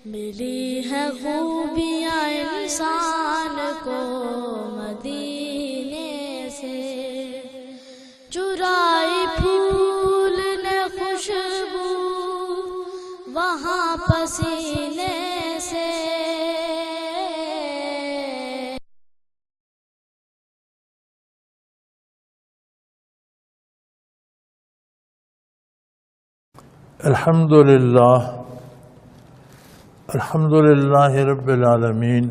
ملی ہے خوبیاں انسان کو مدینے سے، چرائی پھول نے خوشبو وہاں پسینے سے۔ الحمد للہ رب العالمین،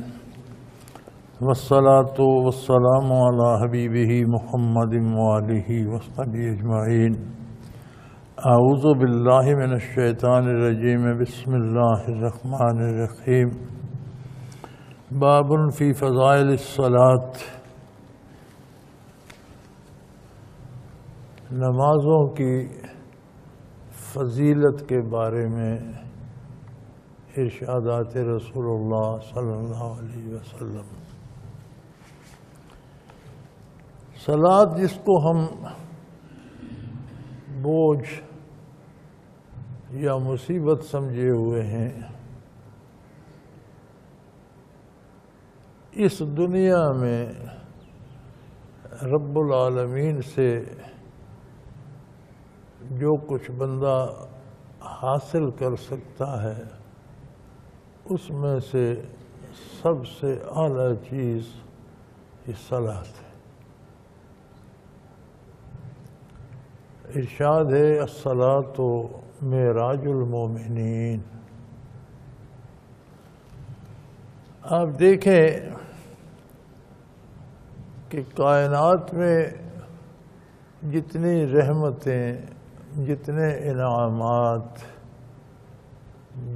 والصلاة والسلام علی حبیبہ محمد وآلہ وصحبہ اجمعین۔ اعوذ باللہ من الشیطان الرجیم، بسم اللہ الرحمن الرحیم۔ باب فی فضائل الصلاۃ، نمازوں کی فضیلت کے بارے میں ارشادات رسول اللہ صلی اللہ علیہ وسلم۔ صلاۃ جس کو ہم بوجھ یا مصیبت سمجھے ہوئے ہیں، اس دنیا میں رب العالمین سے جو کچھ بندہ حاصل کر سکتا ہے، اس میں سے سب سے اعلیٰ چیز یہ صلاۃ ہے۔ ارشاد ہے الصلاۃ معراج المومنین۔ آپ دیکھیں کہ کائنات میں جتنی رحمتیں، جتنے انعامات،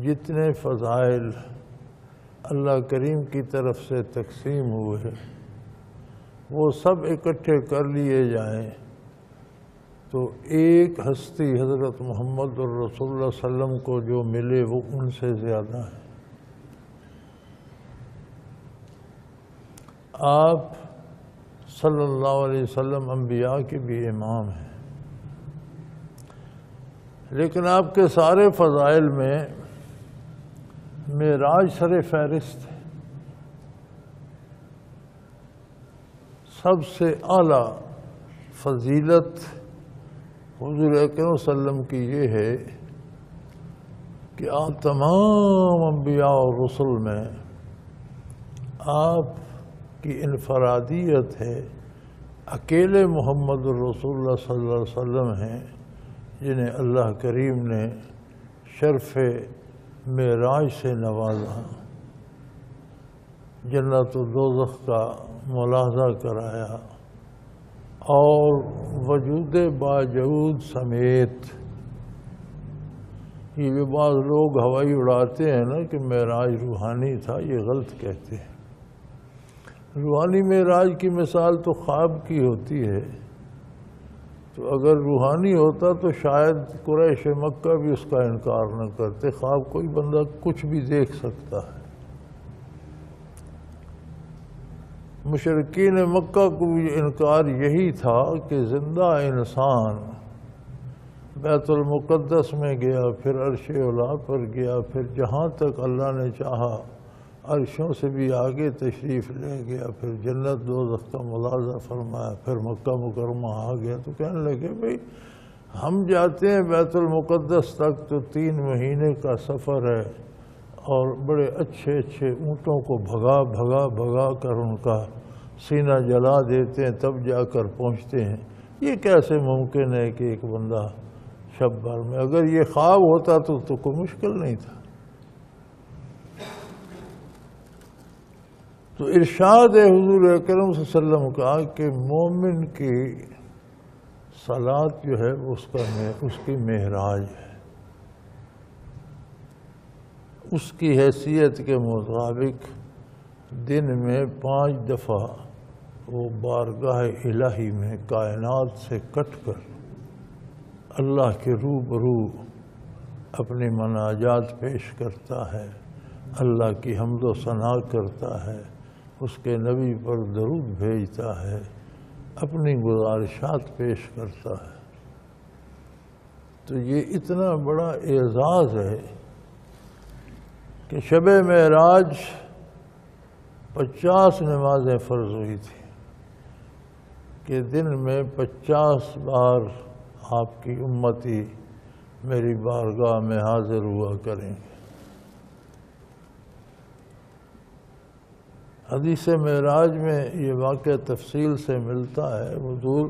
جتنے فضائل اللہ کریم کی طرف سے تقسیم ہوئے، وہ سب اکٹھے کر لیے جائیں تو ایک ہستی حضرت محمد الرسول اللہ صلی اللہ علیہ وسلم کو جو ملے وہ ان سے زیادہ ہے۔ آپ صلی اللہ علیہ وسلم انبیاء کے بھی امام ہیں، لیکن آپ کے سارے فضائل میں معراج سر فہرست ہے۔ سب سے اعلیٰ فضیلت حضور اکرم صلی اللہ علیہ وسلم کی یہ ہے کہ آپ تمام انبیاء اور رسل میں آپ کی انفرادیت ہے، اکیلے محمد الرسول اللہ صلی اللہ علیہ وسلم ہیں جنہیں اللہ کریم نے شرف معراج سے نوازا، جنت و دوزخ کا ملاحظہ کرایا، اور وجود باجود سمیت۔ یہ بھی بعض لوگ ہوائی اڑاتے ہیں نا کہ معراج روحانی تھا، یہ غلط کہتے ہیں۔ روحانی معراج کی مثال تو خواب کی ہوتی ہے، تو اگر روحانی ہوتا تو شاید قریش مکہ بھی اس کا انکار نہ کرتے۔ خواب کوئی بندہ کچھ بھی دیکھ سکتا ہے۔ مشرکین مکہ کو بھی انکار یہی تھا کہ زندہ انسان بیت المقدس میں گیا، پھر عرش اولا پر گیا، پھر جہاں تک اللہ نے چاہا عرشوں سے بھی آگے تشریف لے گیا، پھر جنت دوزخ کا ملاحظہ فرمایا، پھر مکہ مکرمہ آ گیا۔ تو کہنے لگے بھئی ہم جاتے ہیں بیت المقدس تک تو 3 مہینے کا سفر ہے، اور بڑے اچھے اچھے اونٹوں کو بھگا کر ان کا سینہ جلا دیتے ہیں، تب جا کر پہنچتے ہیں۔ یہ کیسے ممکن ہے کہ ایک بندہ شب بھر میں؟ اگر یہ خواب ہوتا تو کوئی مشکل نہیں تھا۔ تو ارشاد ہے حضور اکرم صلی اللہ علیہ وسلم کا کہ مومن کی صلاۃ جو ہے اس کی معراج ہے۔ اس کی حیثیت کے مطابق دن میں 5 دفعہ وہ بارگاہ الہی میں کائنات سے کٹ کر اللہ کے روبرو اپنی مناجات پیش کرتا ہے، اللہ کی حمد و ثنا کرتا ہے، اس کے نبی پر درود بھیجتا ہے، اپنی گزارشات پیش کرتا ہے۔ تو یہ اتنا بڑا اعزاز ہے کہ کہ شب معراج 50 نمازیں فرض ہوئی تھی کہ دن میں 50 بار آپ کی امتی میری بارگاہ میں حاضر ہوا کریں گے۔ حدیث معراج میں یہ واقعہ تفصیل سے ملتا ہے۔ حضور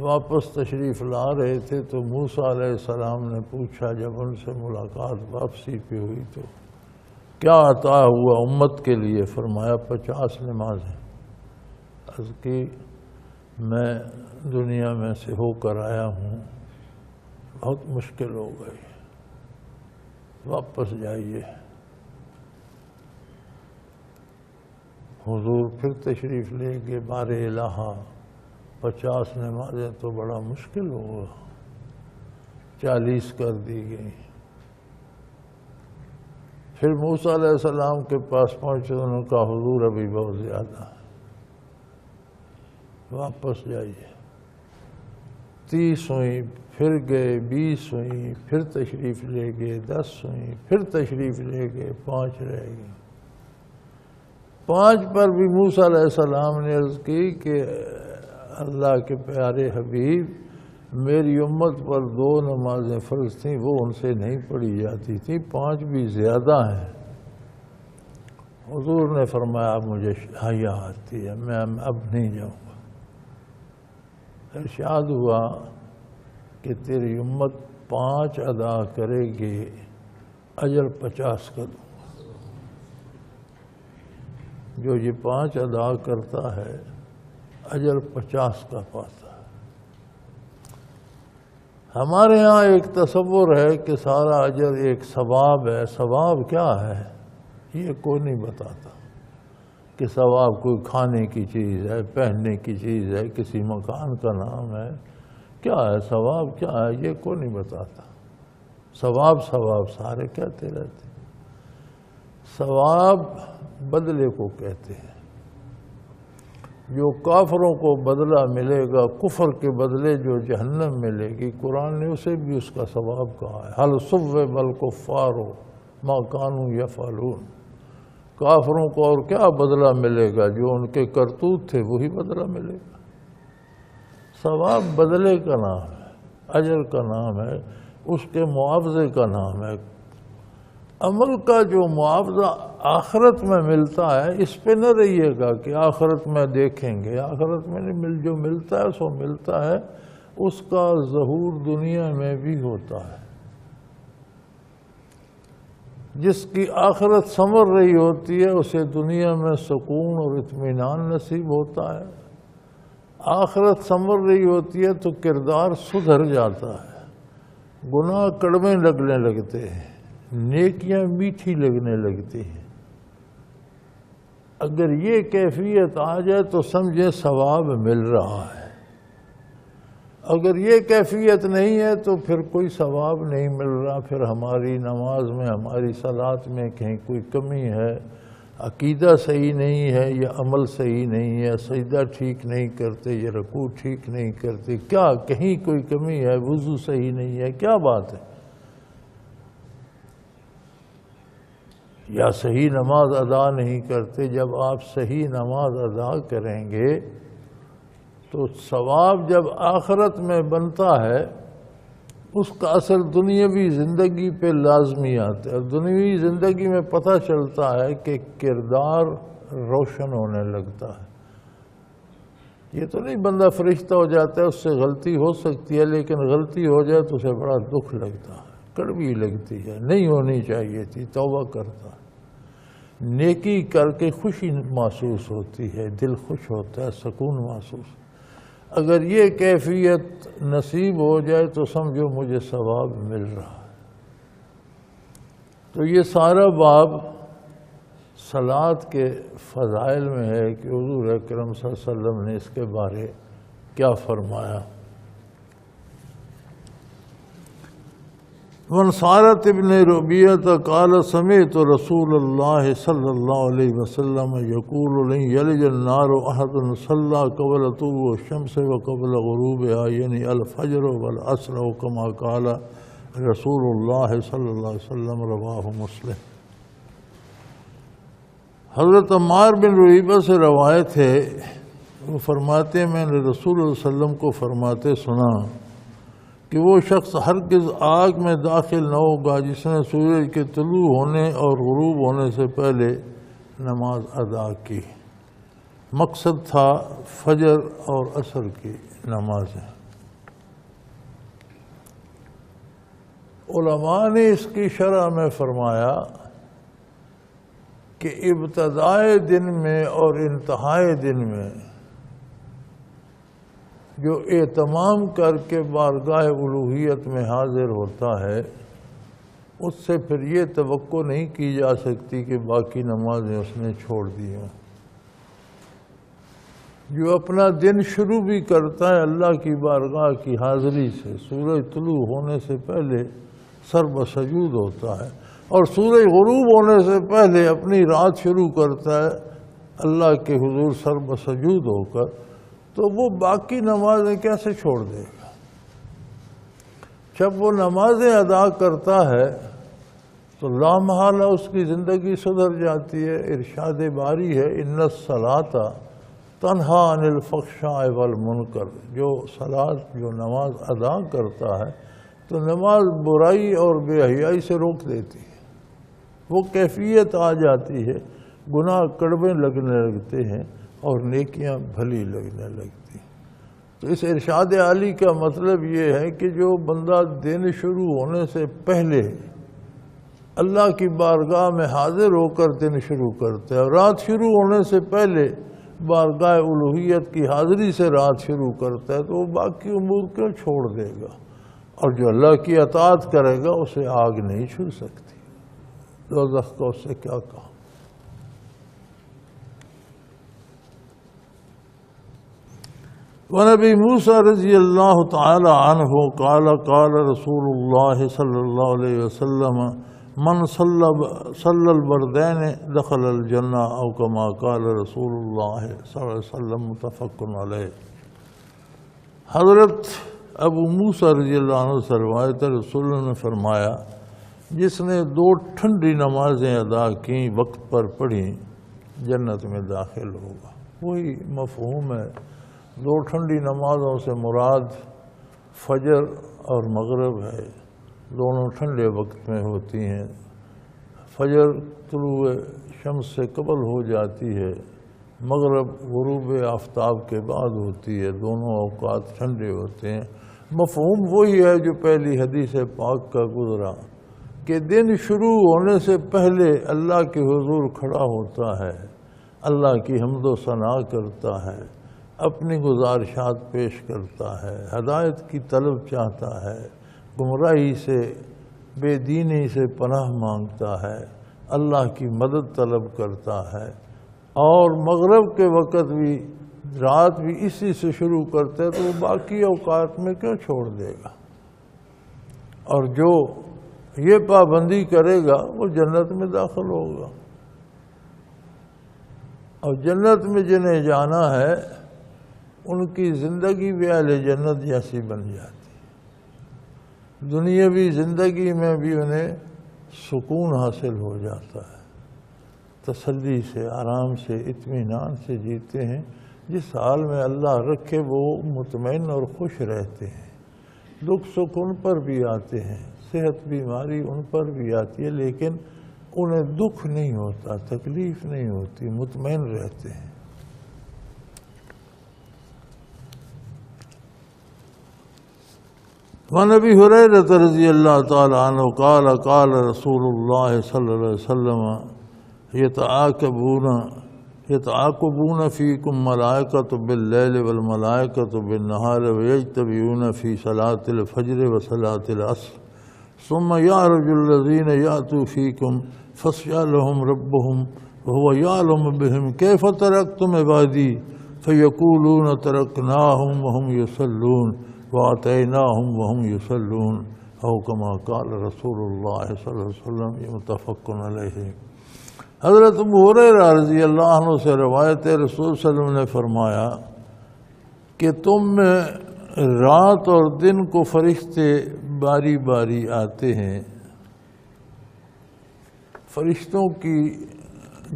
واپس تشریف لا رہے تھے تو موسیٰ علیہ السلام نے پوچھا، جب ان سے ملاقات واپسی پہ ہوئی تو کیا عطا ہوا امت کے لیے؟ فرمایا 50 نمازیں۔ عرض کی میں دنیا میں سے ہو کر آیا ہوں، بہت مشکل ہو گئی، واپس جائیے۔ حضور پھر تشریف لے کے بار الہ 50 نمازیں تو بڑا مشکل ہوگا، 40 کر دی گئی۔ پھر موسیٰ علیہ السلام کے پاس پہنچے، انہوں نے کہا حضور ابھی بہت زیادہ ہے، واپس جائیے۔ 30 ہوئی، پھر گئے، 20 ہوئی، پھر تشریف لے گئے، 10 ہوئی، پھر تشریف لے گئے، 5 رہ گئی۔ 5 پر بھی موسیٰ علیہ السلام نے عرض کی کہ اللہ کے پیارے حبیب، میری امت پر 2 نمازیں فرض تھیں، وہ ان سے نہیں پڑھی جاتی تھیں، 5 بھی زیادہ ہیں۔ حضور نے فرمایا اب مجھے حیا آتی ہے، میں اب نہیں جاؤں گا۔ ارشاد ہوا کہ تیری امت 5 ادا کرے گی، اجر 50 کا دوں گا۔ جو یہ 5 ادا کرتا ہے اجر 50 کا پاتا ہے۔ ہمارے ہاں ایک تصور ہے کہ سارا اجر ایک ثواب ہے۔ ثواب کیا ہے یہ کوئی نہیں بتاتا، کہ ثواب کوئی کھانے کی چیز ہے، پہننے کی چیز ہے، کسی مکان کا نام ہے، کیا ہے ثواب، کیا ہے یہ کوئی نہیں بتاتا۔ ثواب ثواب سارے کہتے رہتے، ثواب بدلے کو کہتے ہیں۔ جو کافروں کو بدلہ ملے گا کفر کے بدلے جو جہنم ملے گی، قرآن نے اسے بھی اس کا ثواب کہا ہے۔ هل ثوب الکفار ما كانوا يفعلون۔ کافروں کو اور کیا بدلہ ملے گا؟ جو ان کے کرتوت تھے وہی بدلہ ملے گا۔ ثواب بدلے کا نام ہے، اجر کا نام ہے، اس کے معاوضے کا نام ہے۔ عمل کا جو معاوضہ آخرت میں ملتا ہے، اس پہ نہ رہیے گا کہ آخرت میں دیکھیں گے۔ آخرت میں جو ملتا ہے سو ملتا ہے، اس کا ظہور دنیا میں بھی ہوتا ہے۔ جس کی آخرت سنور رہی ہوتی ہے اسے دنیا میں سکون اور اطمینان نصیب ہوتا ہے۔ آخرت سنور رہی ہوتی ہے تو کردار سدھر جاتا ہے، گناہ کڑوے لگنے لگتے ہیں، نیکیاں میٹھی لگنے لگتی ہیں۔ اگر یہ کیفیت آ جائے تو سمجھیں ثواب مل رہا ہے۔ اگر یہ کیفیت نہیں ہے تو پھر کوئی ثواب نہیں مل رہا، پھر ہماری نماز میں، ہماری صلاۃ میں کہیں کوئی کمی ہے، عقیدہ صحیح نہیں ہے، یا عمل صحیح نہیں ہے، سجدہ ٹھیک نہیں کرتے، یا رکوع ٹھیک نہیں کرتے، کیا کہیں کوئی کمی ہے، وضو صحیح نہیں ہے، کیا بات ہے؟ یا صحیح نماز ادا نہیں کرتے۔ جب آپ صحیح نماز ادا کریں گے تو ثواب جب آخرت میں بنتا ہے، اس کا اثر دنیاوی زندگی پہ لازمی آتا ہے۔ اور دنیاوی زندگی میں پتہ چلتا ہے کہ کردار روشن ہونے لگتا ہے۔ یہ تو نہیں بندہ فرشتہ ہو جاتا ہے، اس سے غلطی ہو سکتی ہے، لیکن غلطی ہو جائے تو اسے بڑا دکھ لگتا ہے، کڑوی لگتی ہے، نہیں ہونی چاہیے تھی، توبہ کرتا ہے۔ نیکی کر کے خوشی محسوس ہوتی ہے، دل خوش ہوتا ہے، سکون محسوس۔ اگر یہ کیفیت نصیب ہو جائے تو سمجھو مجھے ثواب مل رہا ہے۔ تو یہ سارا باب صلاۃ کے فضائل میں ہے کہ حضور اکرم صلی اللہ علیہ وسلم نے اس کے بارے کیا فرمایا۔ وانصارت ابن ربیعۃ قال سمعت رسول اللہ صلی اللہ علیہ وسلم یقول لن یلج النار احد صلی قبل طلوع الشمس وقبل غروبها یعنی الفجر والعصر کما قال رسول اللہ صلی اللہ علیہ وسلم، رواہ مسلم۔ حضرت عمار بن ربیعہ سے روایت ہے، وہ فرماتے ہیں میں نے رسول اللہ علیہ وسلم کو فرماتے سنا کہ وہ شخص ہرگز آگ میں داخل نہ ہوگا جس نے سورج کے طلوع ہونے اور غروب ہونے سے پہلے نماز ادا کی۔ مقصد تھا فجر اور عصر کی نمازیں۔ علماء نے اس کی شرح میں فرمایا کہ ابتدائے دن میں اور انتہائے دن میں جو اہتمام کر کے بارگاہ الوہیت میں حاضر ہوتا ہے اس سے پھر یہ توقع نہیں کی جا سکتی کہ باقی نمازیں اس نے چھوڑ دی ہوں۔ جو اپنا دن شروع بھی کرتا ہے اللہ کی بارگاہ کی حاضری سے، سورج طلوع ہونے سے پہلے سر بسجود ہوتا ہے، اور سورج غروب ہونے سے پہلے اپنی رات شروع کرتا ہے اللہ کے حضور سر بسجود ہو کر، تو وہ باقی نمازیں کیسے چھوڑ دے گا؟ جب وہ نمازیں ادا کرتا ہے تو لامحالہ اس کی زندگی سدھر جاتی ہے۔ ارشاد باری ہے ان الصلاۃ تنہی عن الفحشاء والمنکر، جو نماز ادا کرتا ہے تو نماز برائی اور بے حیائی سے روک دیتی ہے۔ وہ کیفیت آ جاتی ہے، گناہ کڑوے لگنے لگتے ہیں اور نیکیاں بھلی لگنے لگتی ہیں۔ تو اس ارشاد عالی کا مطلب یہ ہے کہ جو بندہ دن شروع ہونے سے پہلے اللہ کی بارگاہ میں حاضر ہو کر دن شروع کرتا ہے، اور رات شروع ہونے سے پہلے بارگاہ الوہیت کی حاضری سے رات شروع کرتا ہے، تو وہ باقی امور کیوں چھوڑ دے گا؟ اور جو اللہ کی اطاعت کرے گا اسے آگ نہیں چھو سکتی، دوزخ کا اس سے کیا کہا۔ ونبی موسیٰ رضی اللہ تعالی عنہ قال قال رسول اللہ صلی اللہ علیہ وسلم من صلی البردین دخل الجنہ او کما قال رسول اللہ صلی اللہ علیہ وسلم، متفق علیہ۔ حضرت ابو موسیٰ رضی اللہ عنہ سے روایت ہے، رسول اللہ نے فرمایا جس نے 2 ٹھنڈی نمازیں ادا کیں، وقت پر پڑھیں، جنت میں داخل ہوگا۔ وہی مفہوم ہے، 2 ٹھنڈی نمازوں سے مراد فجر اور مغرب ہے، دونوں ٹھنڈے وقت میں ہوتی ہیں۔ فجر طلوع شمس سے قبل ہو جاتی ہے، مغرب غروب آفتاب کے بعد ہوتی ہے، دونوں اوقات ٹھنڈے ہوتے ہیں۔ مفہوم وہی ہے جو پہلی حدیث پاک کا گزرا کہ دن شروع ہونے سے پہلے اللہ کے حضور کھڑا ہوتا ہے، اللہ کی حمد و ثنا کرتا ہے، اپنی گزارشات پیش کرتا ہے، ہدایت کی طلب چاہتا ہے، گمراہی سے بے دینی سے پناہ مانگتا ہے، اللہ کی مدد طلب کرتا ہے، اور مغرب کے وقت بھی رات بھی اسی سے شروع کرتا ہے، تو وہ باقی اوقات میں کیوں چھوڑ دے گا؟ اور جو یہ پابندی کرے گا وہ جنت میں داخل ہوگا، اور جنت میں جنہیں جانا ہے ان کی زندگی بھی اہل جنت جیسی بن جاتی ہے، دنیاوی زندگی میں بھی انہیں سکون حاصل ہو جاتا ہے، تسلی سے، آرام سے، اطمینان سے جیتے ہیں۔ جس حال میں اللہ رکھے وہ مطمئن اور خوش رہتے ہیں۔ دکھ سکھ ان پر بھی آتے ہیں، صحت بیماری ان پر بھی آتی ہے، لیکن انہیں دکھ نہیں ہوتا، تکلیف نہیں ہوتی، مطمئن رہتے ہیں۔ وعن ابی ہریرہ رضی اللہ تعالی عنہ قال قال رسول اللہ صلی اللہ علیہ وسلم يتعاقبون فيكم ملائكة بالليل والملائكة بالنهار ويجتمعون في صلاة الفجر وصلاة العصر ثم يعرج الذين يأتوا فيكم فيسألهم ربهم وهو يعلم بهم كيف تركتم عبادي فيقولون تركناهم وهم يصلون وآتيناهم وهم يصلون أو كما قال رسول الله صلى الله عليه وسلم، متفق علیہ۔ حضرت ابو ہریرہ رضی اللہ عنہ سے روایت ہے، رسول صلی اللہ علیہ وسلم نے فرمایا کہ تم میں رات اور دن کو فرشتے باری باری آتے ہیں۔ فرشتوں کی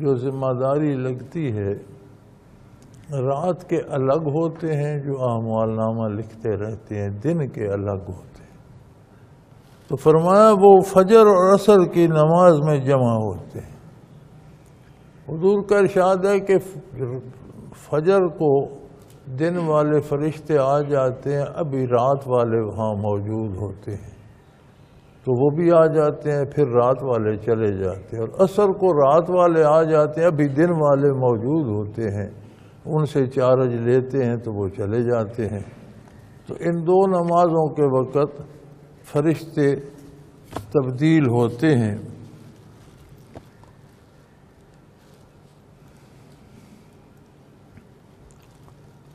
جو ذمہ داری لگتی ہے رات کے الگ ہوتے ہیں جو اعمال نامہ لکھتے رہتے ہیں، دن کے الگ ہوتے ہیں۔ تو فرمایا وہ فجر اور عصر کی نماز میں جمع ہوتے ہیں۔ حضور کا ارشاد ہے کہ فجر کو دن والے فرشتے آ جاتے ہیں، ابھی رات والے وہاں موجود ہوتے ہیں، تو وہ بھی آ جاتے ہیں، پھر رات والے چلے جاتے ہیں، اور عصر کو رات والے آ جاتے ہیں، ابھی دن والے موجود ہوتے ہیں، ان سے چارج لیتے ہیں تو وہ چلے جاتے ہیں۔ تو ان دو نمازوں کے وقت فرشتے تبدیل ہوتے ہیں۔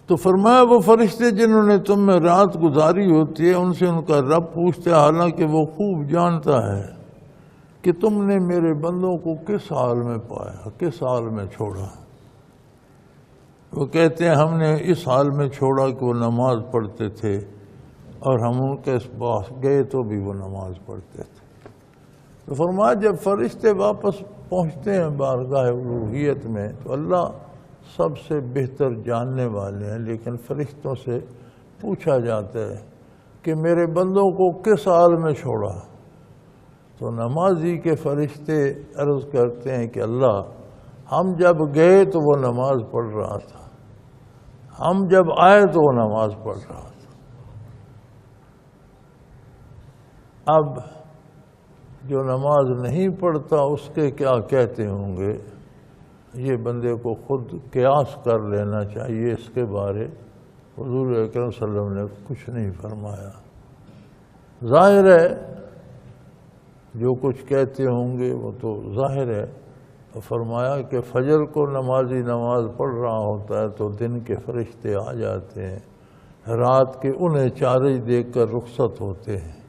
تو فرمایا وہ فرشتے جنہوں نے تم میں رات گزاری ہوتی ہے ان سے ان کا رب پوچھتے ہیں، حالانکہ وہ خوب جانتا ہے کہ تم نے میرے بندوں کو کس حال میں پایا، کس حال میں چھوڑا۔ وہ کہتے ہیں ہم نے اس حال میں چھوڑا کہ وہ نماز پڑھتے تھے، اور ہم ان کے پاس گئے تو بھی وہ نماز پڑھتے تھے۔ تو فرمایا جب فرشتے واپس پہنچتے ہیں بارگاہ الوہیت میں تو اللہ سب سے بہتر جاننے والے ہیں، لیکن فرشتوں سے پوچھا جاتا ہے کہ میرے بندوں کو کس حال میں چھوڑا۔ تو نمازی کے فرشتے عرض کرتے ہیں کہ اللہ ہم جب گئے تو وہ نماز پڑھ رہا تھا، ہم جب آئے تو وہ نماز پڑھ رہا تھا۔ اب جو نماز نہیں پڑھتا اس کے کیا کہتے ہوں گے، یہ بندے کو خود قیاس کر لینا چاہیے۔ اس کے بارے حضور اکرم صلی اللہ علیہ وسلم نے کچھ نہیں فرمایا۔ ظاہر ہے جو کچھ کہتے ہوں گے وہ تو ظاہر ہے۔ فرمایا کہ فجر کو نمازی نماز پڑھ رہا ہوتا ہے تو دن کے فرشتے آ جاتے ہیں، رات کے انہیں چارج دے کر رخصت ہوتے ہیں۔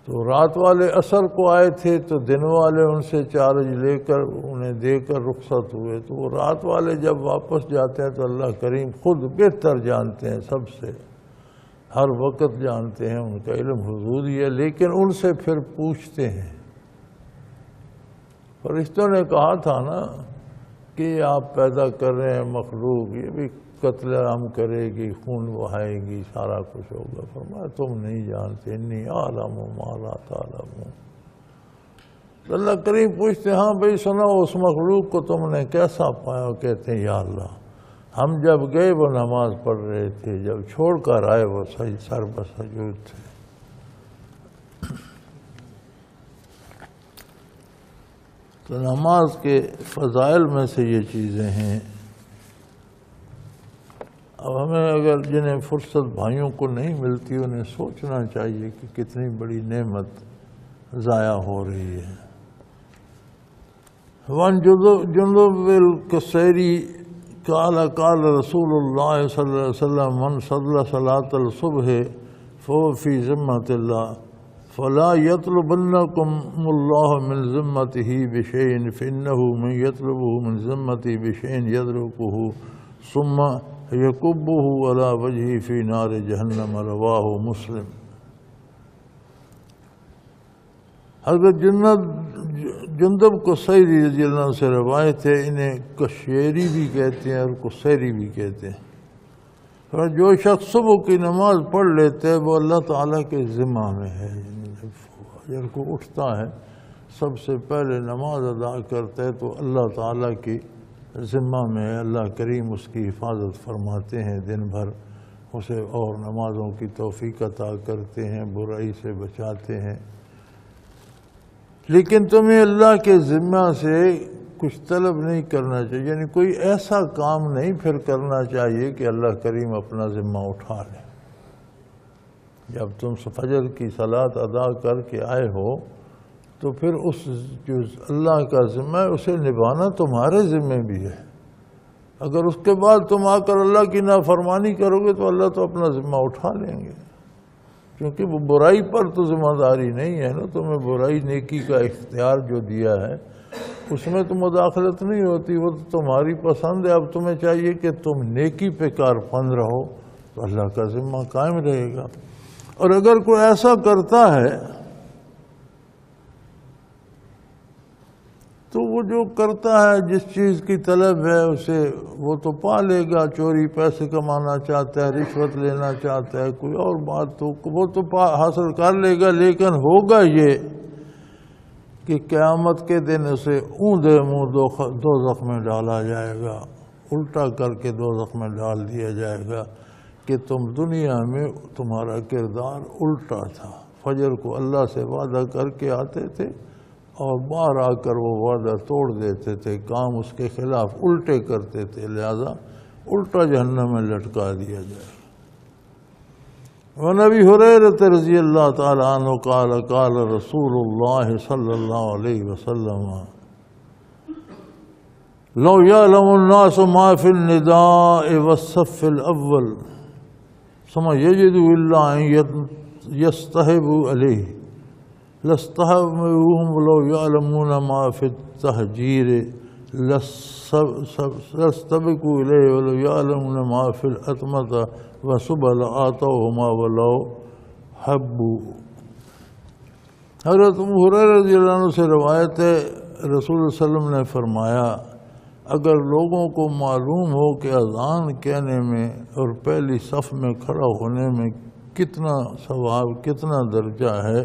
تو رات والے عصر کو آئے تھے تو دن والے ان سے چارج لے کر انہیں دے کر رخصت ہوئے، تو وہ رات والے جب واپس جاتے ہیں تو اللہ کریم خود بہتر جانتے ہیں، سب سے ہر وقت جانتے ہیں، ان کا علم حضور ہی ہے، لیکن ان سے پھر پوچھتے ہیں۔ فرشتوں نے کہا تھا نا کہ آپ پیدا کر رہے ہیں مخلوق، یہ بھی قتل عام کرے گی، خون بہائے گی، سارا کچھ ہوگا۔ فرمایا تم نہیں جانتے، انی اعلم ما لا تعلمون۔ تو اللہ کریم پوچھتے ہیں ہاں بھائی سنو اس مخلوق کو تم نے کیسا پایا؟ کہتے ہیں یا اللہ ہم جب گئے وہ نماز پڑھ رہے تھے، جب چھوڑ کر آئے وہ صحیح سر بسجود تھے۔ تو نماز کے فضائل میں سے یہ چیزیں ہیں۔ اب ہمیں اگر جنہیں فرصت بھائیوں کو نہیں ملتی انہیں سوچنا چاہیے کہ کتنی بڑی نعمت ضائع ہو رہی ہے۔ وان جندب القصیری قال قال رسول اللہ صلی اللہ علیہ وسلم من صلی صلاۃ الصبح فهو فی ذمۃ اللہ فلا يطلبنكم الله من ذمته بشيء فإنه من يطلبه من ذمته بشيء يدركه ثم يكبه على وجهه في نار جہنم، رواہ مسلم۔ حضرت جندب قصیری رضی اللہ عنہ سے روایت ہے، انہیں کشیری بھی کہتے ہیں اور قصیری بھی کہتے ہیں۔ اور جو شخص صبح کی نماز پڑھ لیتے ہے وہ اللہ تعالیٰ کے ذمہ میں ہے، فجر کو اٹھتا ہے سب سے پہلے نماز ادا کرتا ہے تو اللہ تعالیٰ کی ذمہ میں ہے، اللہ کریم اس کی حفاظت فرماتے ہیں، دن بھر اسے اور نمازوں کی توفیق عطا کرتے ہیں، برائی سے بچاتے ہیں۔ لیکن تمہیں اللہ کے ذمہ سے کچھ طلب نہیں کرنا چاہیے، یعنی کوئی ایسا کام نہیں پھر کرنا چاہیے کہ اللہ کریم اپنا ذمہ اٹھا لے۔ جب تم فجر کی صلاۃ ادا کر کے آئے ہو تو پھر اس جو اللہ کا ذمہ ہے اسے نبھانا تمہارے ذمہ بھی ہے۔ اگر اس کے بعد تم آ کر اللہ کی نافرمانی کرو گے تو اللہ تو اپنا ذمہ اٹھا لیں گے، کیونکہ وہ برائی پر تو ذمہ داری نہیں ہے نا، تمہیں برائی نیکی کا اختیار جو دیا ہے اس میں تو مداخلت نہیں ہوتی، وہ تو تمہاری پسند ہے۔ اب تمہیں چاہیے کہ تم نیکی پہ کاربند رہو تو اللہ کا ذمہ قائم رہے گا۔ اور اگر کوئی ایسا کرتا ہے تو وہ جو کرتا ہے جس چیز کی طلب ہے اسے وہ تو پا لے گا. چوری پیسے کمانا چاہتا ہے, رشوت لینا چاہتا ہے, کوئی اور بات تو وہ تو حاصل کر لے گا. لیکن ہوگا یہ کہ قیامت کے دن اسے اوندے منہ دوزخ میں ڈالا جائے گا, الٹا کر کے دوزخ میں ڈال دیا جائے گا کہ تم دنیا میں تمہارا کردار الٹا تھا. فجر کو اللہ سے وعدہ کر کے آتے تھے اور باہر آ کر وہ وعدہ توڑ دیتے تھے, کام اس کے خلاف الٹے کرتے تھے, لہذا الٹا جہنم میں لٹکا دیا جائے. وعن ابی ہریرہ رضی اللہ تعالی عنہ قال قال رسول اللہ صلی اللہ علیہ وسلم لو یعلم الناس ما فی النداء والصف الاول ثم یجدوا الا ان یستحبوا علیہ لَاسْتَحَبُّوهُمْ وَلَوْ يَعْلَمُونَ مَا فِي التَّحْجِيرِ لَاسْتَبِقُوا إِلَيْهِ وَلَوْ يَعْلَمُونَ مَا فِي الْأَتْمَةِ وَالسُّبْلِ لَآتَوْهُمَا وَلَوْ حَبُّوا. حضرت ابو ہریرہ رضی اللہ عنہ سے روایت ہے, رسول اللہ علیہ وسلم نے فرمایا اگر لوگوں کو معلوم ہو کہ اذان کہنے میں اور پہلی صف میں کھڑا ہونے میں کتنا ثواب کتنا درجہ ہے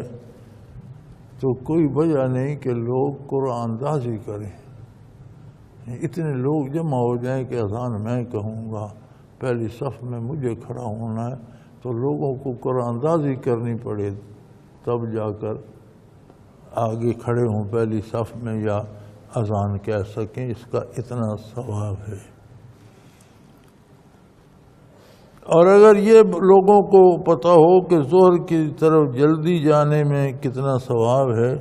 تو کوئی وجہ نہیں کہ لوگ قرآن اندازی کریں. اتنے لوگ جمع ہو جائیں کہ اذان میں کہوں گا, پہلی صف میں مجھے کھڑا ہونا ہے, تو لوگوں کو قرآن اندازی کرنی پڑے تب جا کر آگے کھڑے ہوں پہلی صف میں یا اذان کہہ سکیں. اس کا اتنا ثواب ہے. اور اگر یہ لوگوں کو پتہ ہو کہ ظہر کی طرف جلدی جانے میں کتنا ثواب ہے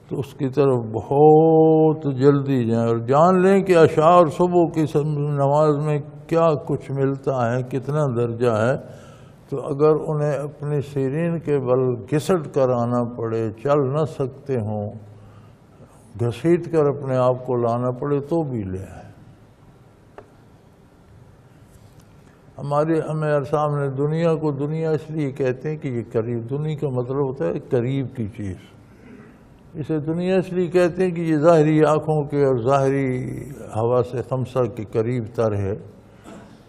تو اس کی طرف بہت جلدی جائیں اور جان لیں کہ عشاء اور صبح کی نماز میں کیا کچھ ملتا ہے, کتنا درجہ ہے. تو اگر انہیں اپنی سیرین کے بل گھسٹ کر آنا پڑے, چل نہ سکتے ہوں, گھسیٹ کر اپنے آپ کو لانا پڑے تو بھی لے آئے. ہمیں سامنے دنیا کو دنیا اس لیے کہتے ہیں کہ یہ قریب, دنیا کا مطلب ہوتا ہے قریب کی چیز. اسے دنیا اس لیے کہتے ہیں کہ یہ ظاہری آنکھوں کے اور ظاہری حواس خمسہ کے قریب تر ہے.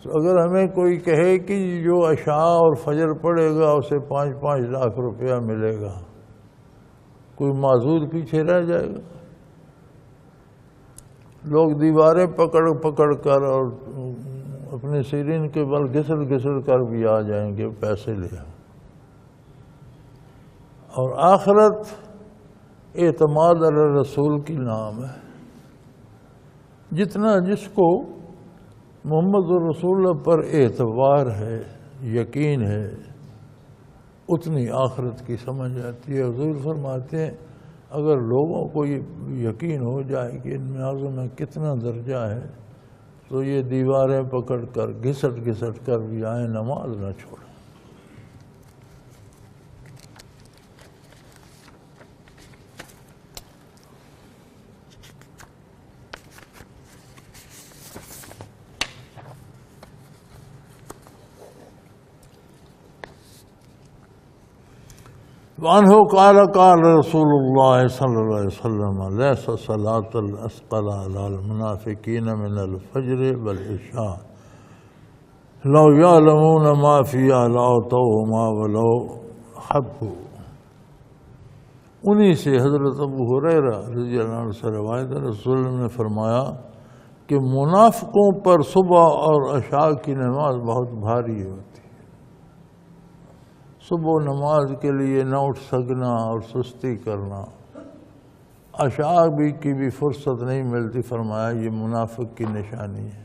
تو اگر ہمیں کوئی کہے کہ جو عشاء اور فجر پڑے گا اسے 5-5 لاکھ روپیہ ملے گا, کوئی معذور پیچھے رہ جائے گا. لوگ دیواریں پکڑ کر اور اپنے سیرین کے بل گھسڑ کر بھی آ جائیں گے پیسے لے. اور آخرت اعتماد علی رسول کی نام ہے. جتنا جس کو محمد رسول اللہ پر اعتبار ہے, یقین ہے, اتنی آخرت کی سمجھ آتی ہے. حضور فرماتے ہیں اگر لوگوں کو یہ یقین ہو جائے کہ ان نمازوں میں کتنا درجہ ہے تو یہ دیواریں پکڑ کر گھسٹ کر بھی آئیں, نماز نہ چھوڑیں. وعنہ قال قال رسول اللہ صلی اللہ علیہ وسلم لیس صلاة الاسقل علی المنافقین من الفجر والعشاء لو یعلمون ما فیہا لأعطوہما ولو حبوا. انہی سے حضرت ابو ہریرہ رضی اللہ عنہ سے روایت ہے, رسول اللہ نے فرمایا کہ منافقوں پر صبح اور عشاء کی نماز بہت بھاری ہوتی. صبح نماز کے لیے نہ اٹھ سکنا اور سستی کرنا, عشاء کی بھی فرصت نہیں ملتی. فرمایا یہ منافق کی نشانی ہے.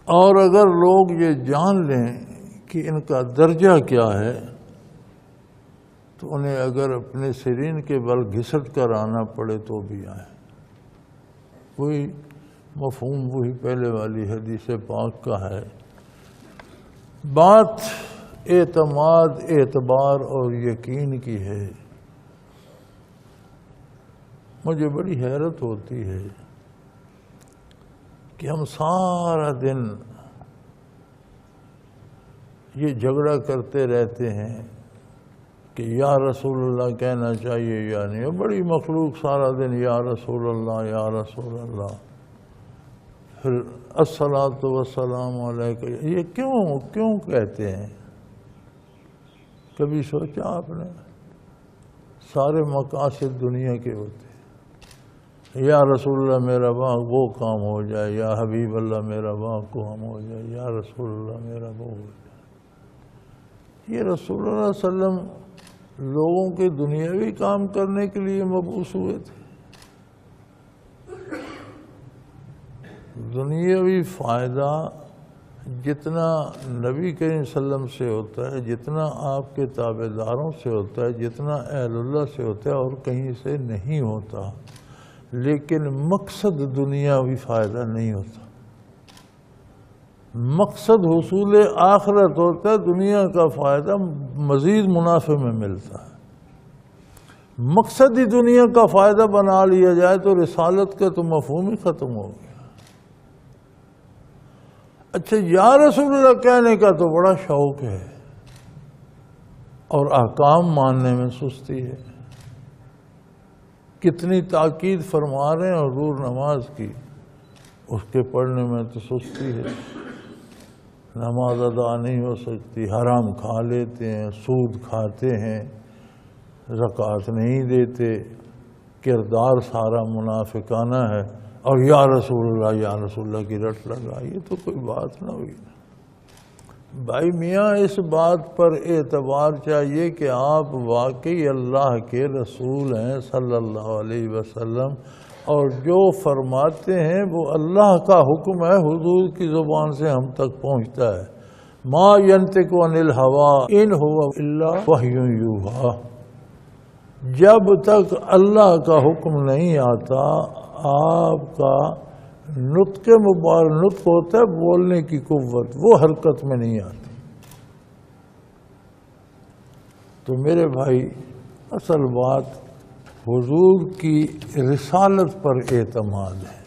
اور اگر لوگ یہ جان لیں کہ ان کا درجہ کیا ہے تو انہیں اگر اپنے سرین کے بل گھسٹ کر آنا پڑے تو بھی آئیں. وہی مفہوم وہی پہلے والی حدیث پاک کا ہے. بات اعتماد, اعتبار اور یقین کی ہے. مجھے بڑی حیرت ہوتی ہے کہ ہم سارا دن یہ جھگڑا کرتے رہتے ہیں کہ یا رسول اللہ کہنا چاہیے یا نہیں. بڑی مخلوق سارا دن یا رسول اللہ یا رسول اللہ. پھر الصلاۃ والسلام علیکہ، یہ کیوں کہتے ہیں؟ کبھی سوچا آپ نے؟ سارے مقاصد دنیا کے ہوتے ہیں. یا رسول اللہ میرا وہ کام ہو جائے، یا حبیب اللہ میرا وہ کام ہو جائے، یا رسول اللہ میرا وہ ہو جائے. یہ رسول اللہ صلی اللہ علیہ وسلم لوگوں کے دنیاوی کام کرنے کے لیے مبعوث ہوئے تھے. دنیاوی فائدہ جتنا نبی کریم صلی اللہ علیہ وسلم سے ہوتا ہے، جتنا آپ کے تابع داروں سے ہوتا ہے، جتنا اہل اللہ سے ہوتا ہے، اور کہیں سے نہیں ہوتا. لیکن مقصد دنیاوی فائدہ نہیں ہوتا. مقصد حصول آخرت ہوتا ہے. دنیا کا فائدہ مزید منافع میں ملتا ہے. مقصد ہی دنیا کا فائدہ بنا لیا جائے تو رسالت کا تو مفہوم ہی ختم ہو گیا. اچھا، یا رسول اللہ کہنے کا تو بڑا شوق ہے اور احکام ماننے میں سستی ہے. کتنی تاکید فرما رہے ہیں حضور نماز کی، اس کے پڑھنے میں تو سستی ہے. نماز ادا نہیں ہو سکتی، حرام کھا لیتے ہیں، سود کھاتے ہیں، زکوٰۃ نہیں دیتے، کردار سارا منافقانہ ہے، اور یا رسول اللہ کی رٹ لگا. یہ تو کوئی بات نہ ہوئی. بھائی میاں، اس بات پر اعتبار چاہیے کہ آپ واقعی اللہ کے رسول ہیں صلی اللہ علیہ وسلم، اور جو فرماتے ہیں وہ اللہ کا حکم ہے، حضور کی زبان سے ہم تک پہنچتا ہے. ما ینطق عن الہوی ان هو الا وحی یوحی. جب تک اللہ کا حکم نہیں آتا، آپ کا نطق مبارک نطق ہوتا ہے، بولنے کی قوت، وہ حرکت میں نہیں آتی. تو میرے بھائی، اصل بات حضور کی رسالت پر اعتماد ہے.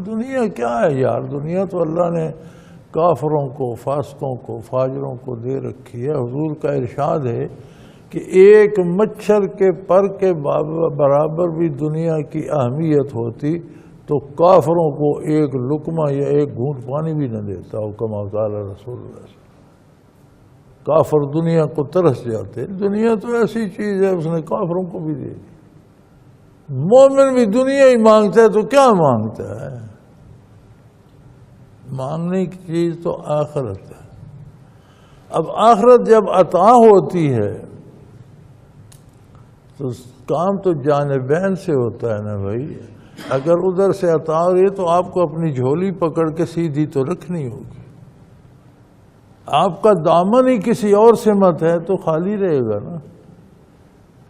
دنیا کیا ہے یار؟ دنیا تو اللہ نے کافروں کو، فاسقوں کو، فاجروں کو دے رکھی ہے. حضور کا ارشاد ہے کہ ایک مچھر کے پر کے برابر بھی دنیا کی اہمیت ہوتی تو کافروں کو ایک لقمہ یا ایک گھونٹ پانی بھی نہ دیتا ہو، کما قال رسول اللہ صلی اللہ علیہ وسلم. کافر دنیا کو ترس جاتے. دنیا تو ایسی چیز ہے، اس نے کافروں کو بھی دے دی. مومن بھی دنیا ہی مانگتا ہے تو کیا مانگتا ہے؟ مانگنے کی چیز تو آخرت ہے. اب آخرت جب عطا ہوتی ہے تو کام تو جانبین سے ہوتا ہے نا بھائی. اگر ادھر سے عطا ہو رہی ہے تو آپ کو اپنی جھولی پکڑ کے سیدھی تو رکھنی ہوگی. آپ کا دامن ہی کسی اور سمت ہے تو خالی رہے گا نا.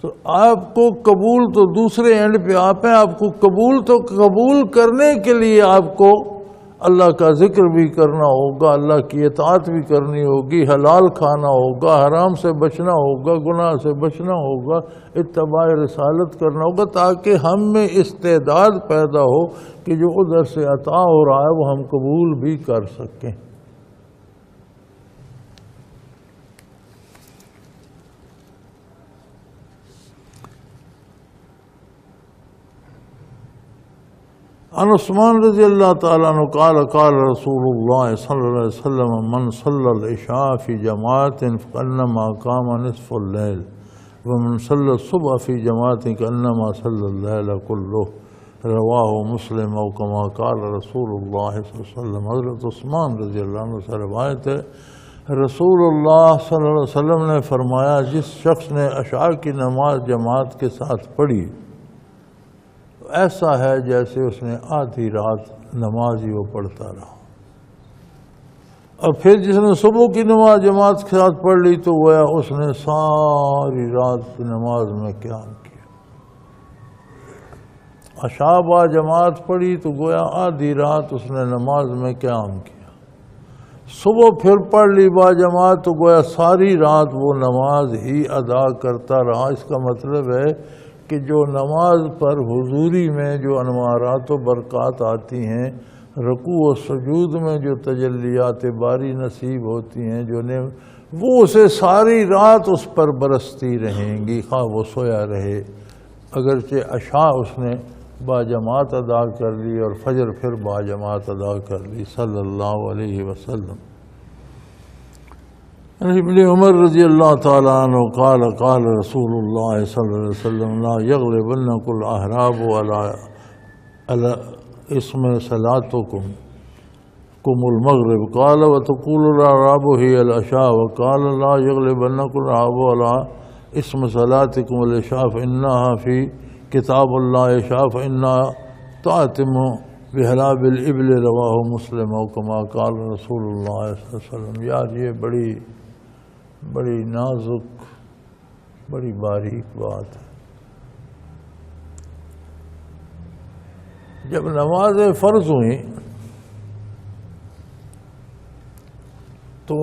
تو آپ کو قبول تو دوسرے اینڈ پہ آپ ہیں. آپ کو قبول کرنے کے لیے آپ کو اللہ کا ذکر بھی کرنا ہوگا، اللہ کی اطاعت بھی کرنی ہوگی، حلال کھانا ہوگا، حرام سے بچنا ہوگا، گناہ سے بچنا ہوگا، اتباع رسالت کرنا ہوگا، تاکہ ہم میں استعداد پیدا ہو کہ جو ادھر سے عطا ہو رہا ہے وہ ہم قبول بھی کر سکیں. عن عثمان رضی اللہ تعالیٰ عنہ قال قال رسول اللہ صلی اللہ علیہ وسلم من صلی العشاء فی جماعت فانما قام نصف اللیل ومن صلی الصبح فی جماعت کانما صلی اللیل کلہ. رواہ مسلم او کما قال رسول اللہ صلی اللہ علیہ وسلم. حضرت عثمان رضی اللہ عنہ سے روایت ہے، رسول اللہ صلی اللہ علیہ وسلم نے فرمایا، جس شخص نے عشاء کی نماز جماعت کے ساتھ پڑھی ایسا ہے جیسے اس نے آدھی رات نماز ہی وہ پڑھتا رہا. اور پھر جس نے صبح کی نماز جماعت کے ساتھ پڑھ لی تو گویا اس نے ساری رات کی نماز میں قیام کیا. عشاء با جماعت پڑھی تو گویا آدھی رات اس نے نماز میں قیام کیا. صبح پھر پڑھ لی با جماعت تو گویا ساری رات وہ نماز ہی ادا کرتا رہا. اس کا مطلب ہے کہ جو نماز پر حضوری میں جو انوارات و برکات آتی ہیں رکوع و سجود میں جو تجلیات باری نصیب ہوتی ہیں وہ اسے ساری رات اس پر برستی رہیں گی، خواہ وہ سویا رہے، اگرچہ عشاء اس نے باجماعت ادا کر لی اور فجر پھر باجماعت ادا کر لی صلی اللہ علیہ وسلم۔ ابن عمر رضی اللہ تعالیٰ عنہ قال قال رسول اللہ صلی اللہ علیہ وسلم لا یغلبنکم الاحراب علی اسم صلاتکم المغرب قال وتقول الاعراب هي العشاء وقال لا يغلبنكم الاعراب على اسم صلاتكم العشاء فانها في کتاب اللہ عشاء فانها تعتم بحلاب الابل رواہ مسلم او کما قال رسول اللہ صلی اللہ علیہ وسلم۔ یار یہ بڑی نازک بڑی باریک بات ہے۔ جب نماز فرض ہوئی تو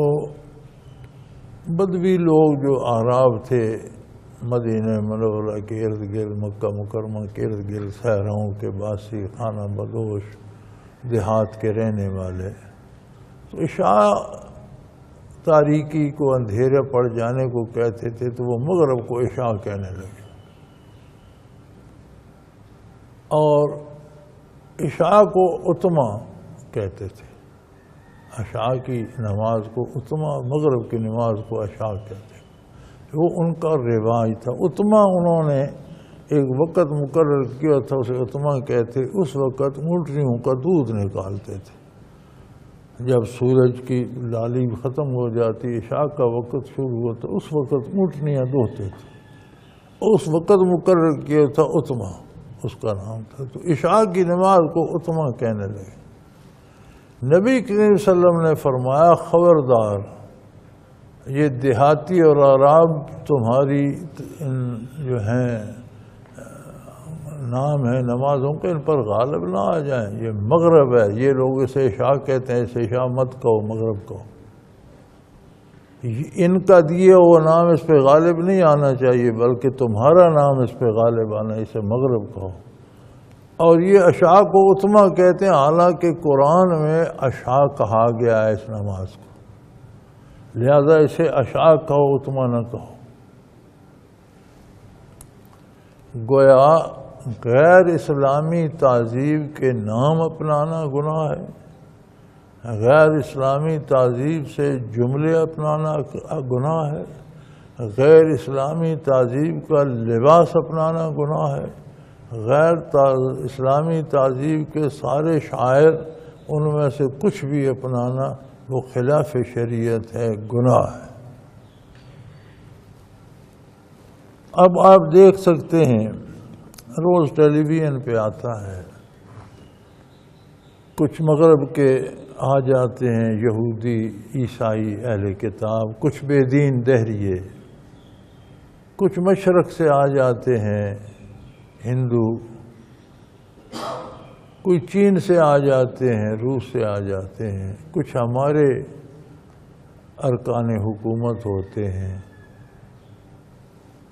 بدوی لوگ جو اعراب تھے مدینہ منورہ کے ارد گرد، مکہ مکرمہ کے ارد گرد، صحراؤں کے باسی، خانہ بدوش دیہات کے رہنے والے، تو عشاء تاریکی کو، اندھیرے پڑ جانے کو کہتے تھے، تو وہ مغرب کو عشاء کہنے لگے، اور عشاء کو اتما کہتے تھے۔ عشاء کی نماز کو اتما، مغرب کی نماز کو عشاء کہتے تھے، وہ ان کا رواج تھا۔ اتما انہوں نے ایک وقت مقرر کیا تھا، اسے اتما کہتے۔ اس وقت اونٹنیوں کا دودھ نکالتے تھے، جب سورج کی لالی ختم ہو جاتی، عشاء کا وقت شروع ہوتا، اس وقت اونٹنیاں دھوتے تھے، اس وقت مقرر کیا تھا اتما، اس کا نام تھا۔ تو عشاء کی نماز کو اتما کہنے لگے۔ نبی کریم صلی اللہ علیہ وسلم نے فرمایا خبردار، یہ دیہاتی اور اعراب تمہاری جو ہیں نام ہے نمازوں کے، ان پر غالب نہ آ جائیں۔ یہ مغرب ہے، یہ لوگ اسے عشاء کہتے ہیں، اسے عشاء مت کہو، مغرب کہو۔ ان کا دیا وہ نام اس پہ غالب نہیں آنا چاہیے، بلکہ تمہارا نام اس پہ غالب آنا، اسے مغرب کہو۔ اور یہ عشاء کو اتما کہتے ہیں، حالانکہ قرآن میں عشاء کہا گیا ہے اس نماز کو، لہذا اسے عشاء کہو، اتما نہ کہو۔ گویا غیر اسلامی تہذیب کے نام اپنانا گناہ ہے، غیر اسلامی تہذیب سے جملے اپنانا گناہ ہے، غیر اسلامی تہذیب کا لباس اپنانا گناہ ہے، غیر اسلامی تہذیب کے سارے شاعر ان میں سے کچھ بھی اپنانا وہ خلاف شریعت ہے، گناہ ہے۔ اب آپ دیکھ سکتے ہیں روز ٹیلی ویژن پہ آتا ہے، کچھ مغرب کے آ جاتے ہیں یہودی، عیسائی، اہل کتاب، کچھ بے دین دہریے، کچھ مشرق سے آ جاتے ہیں ہندو، کوئی چین سے آ جاتے ہیں، روس سے آ جاتے ہیں، کچھ ہمارے ارکان حکومت ہوتے ہیں۔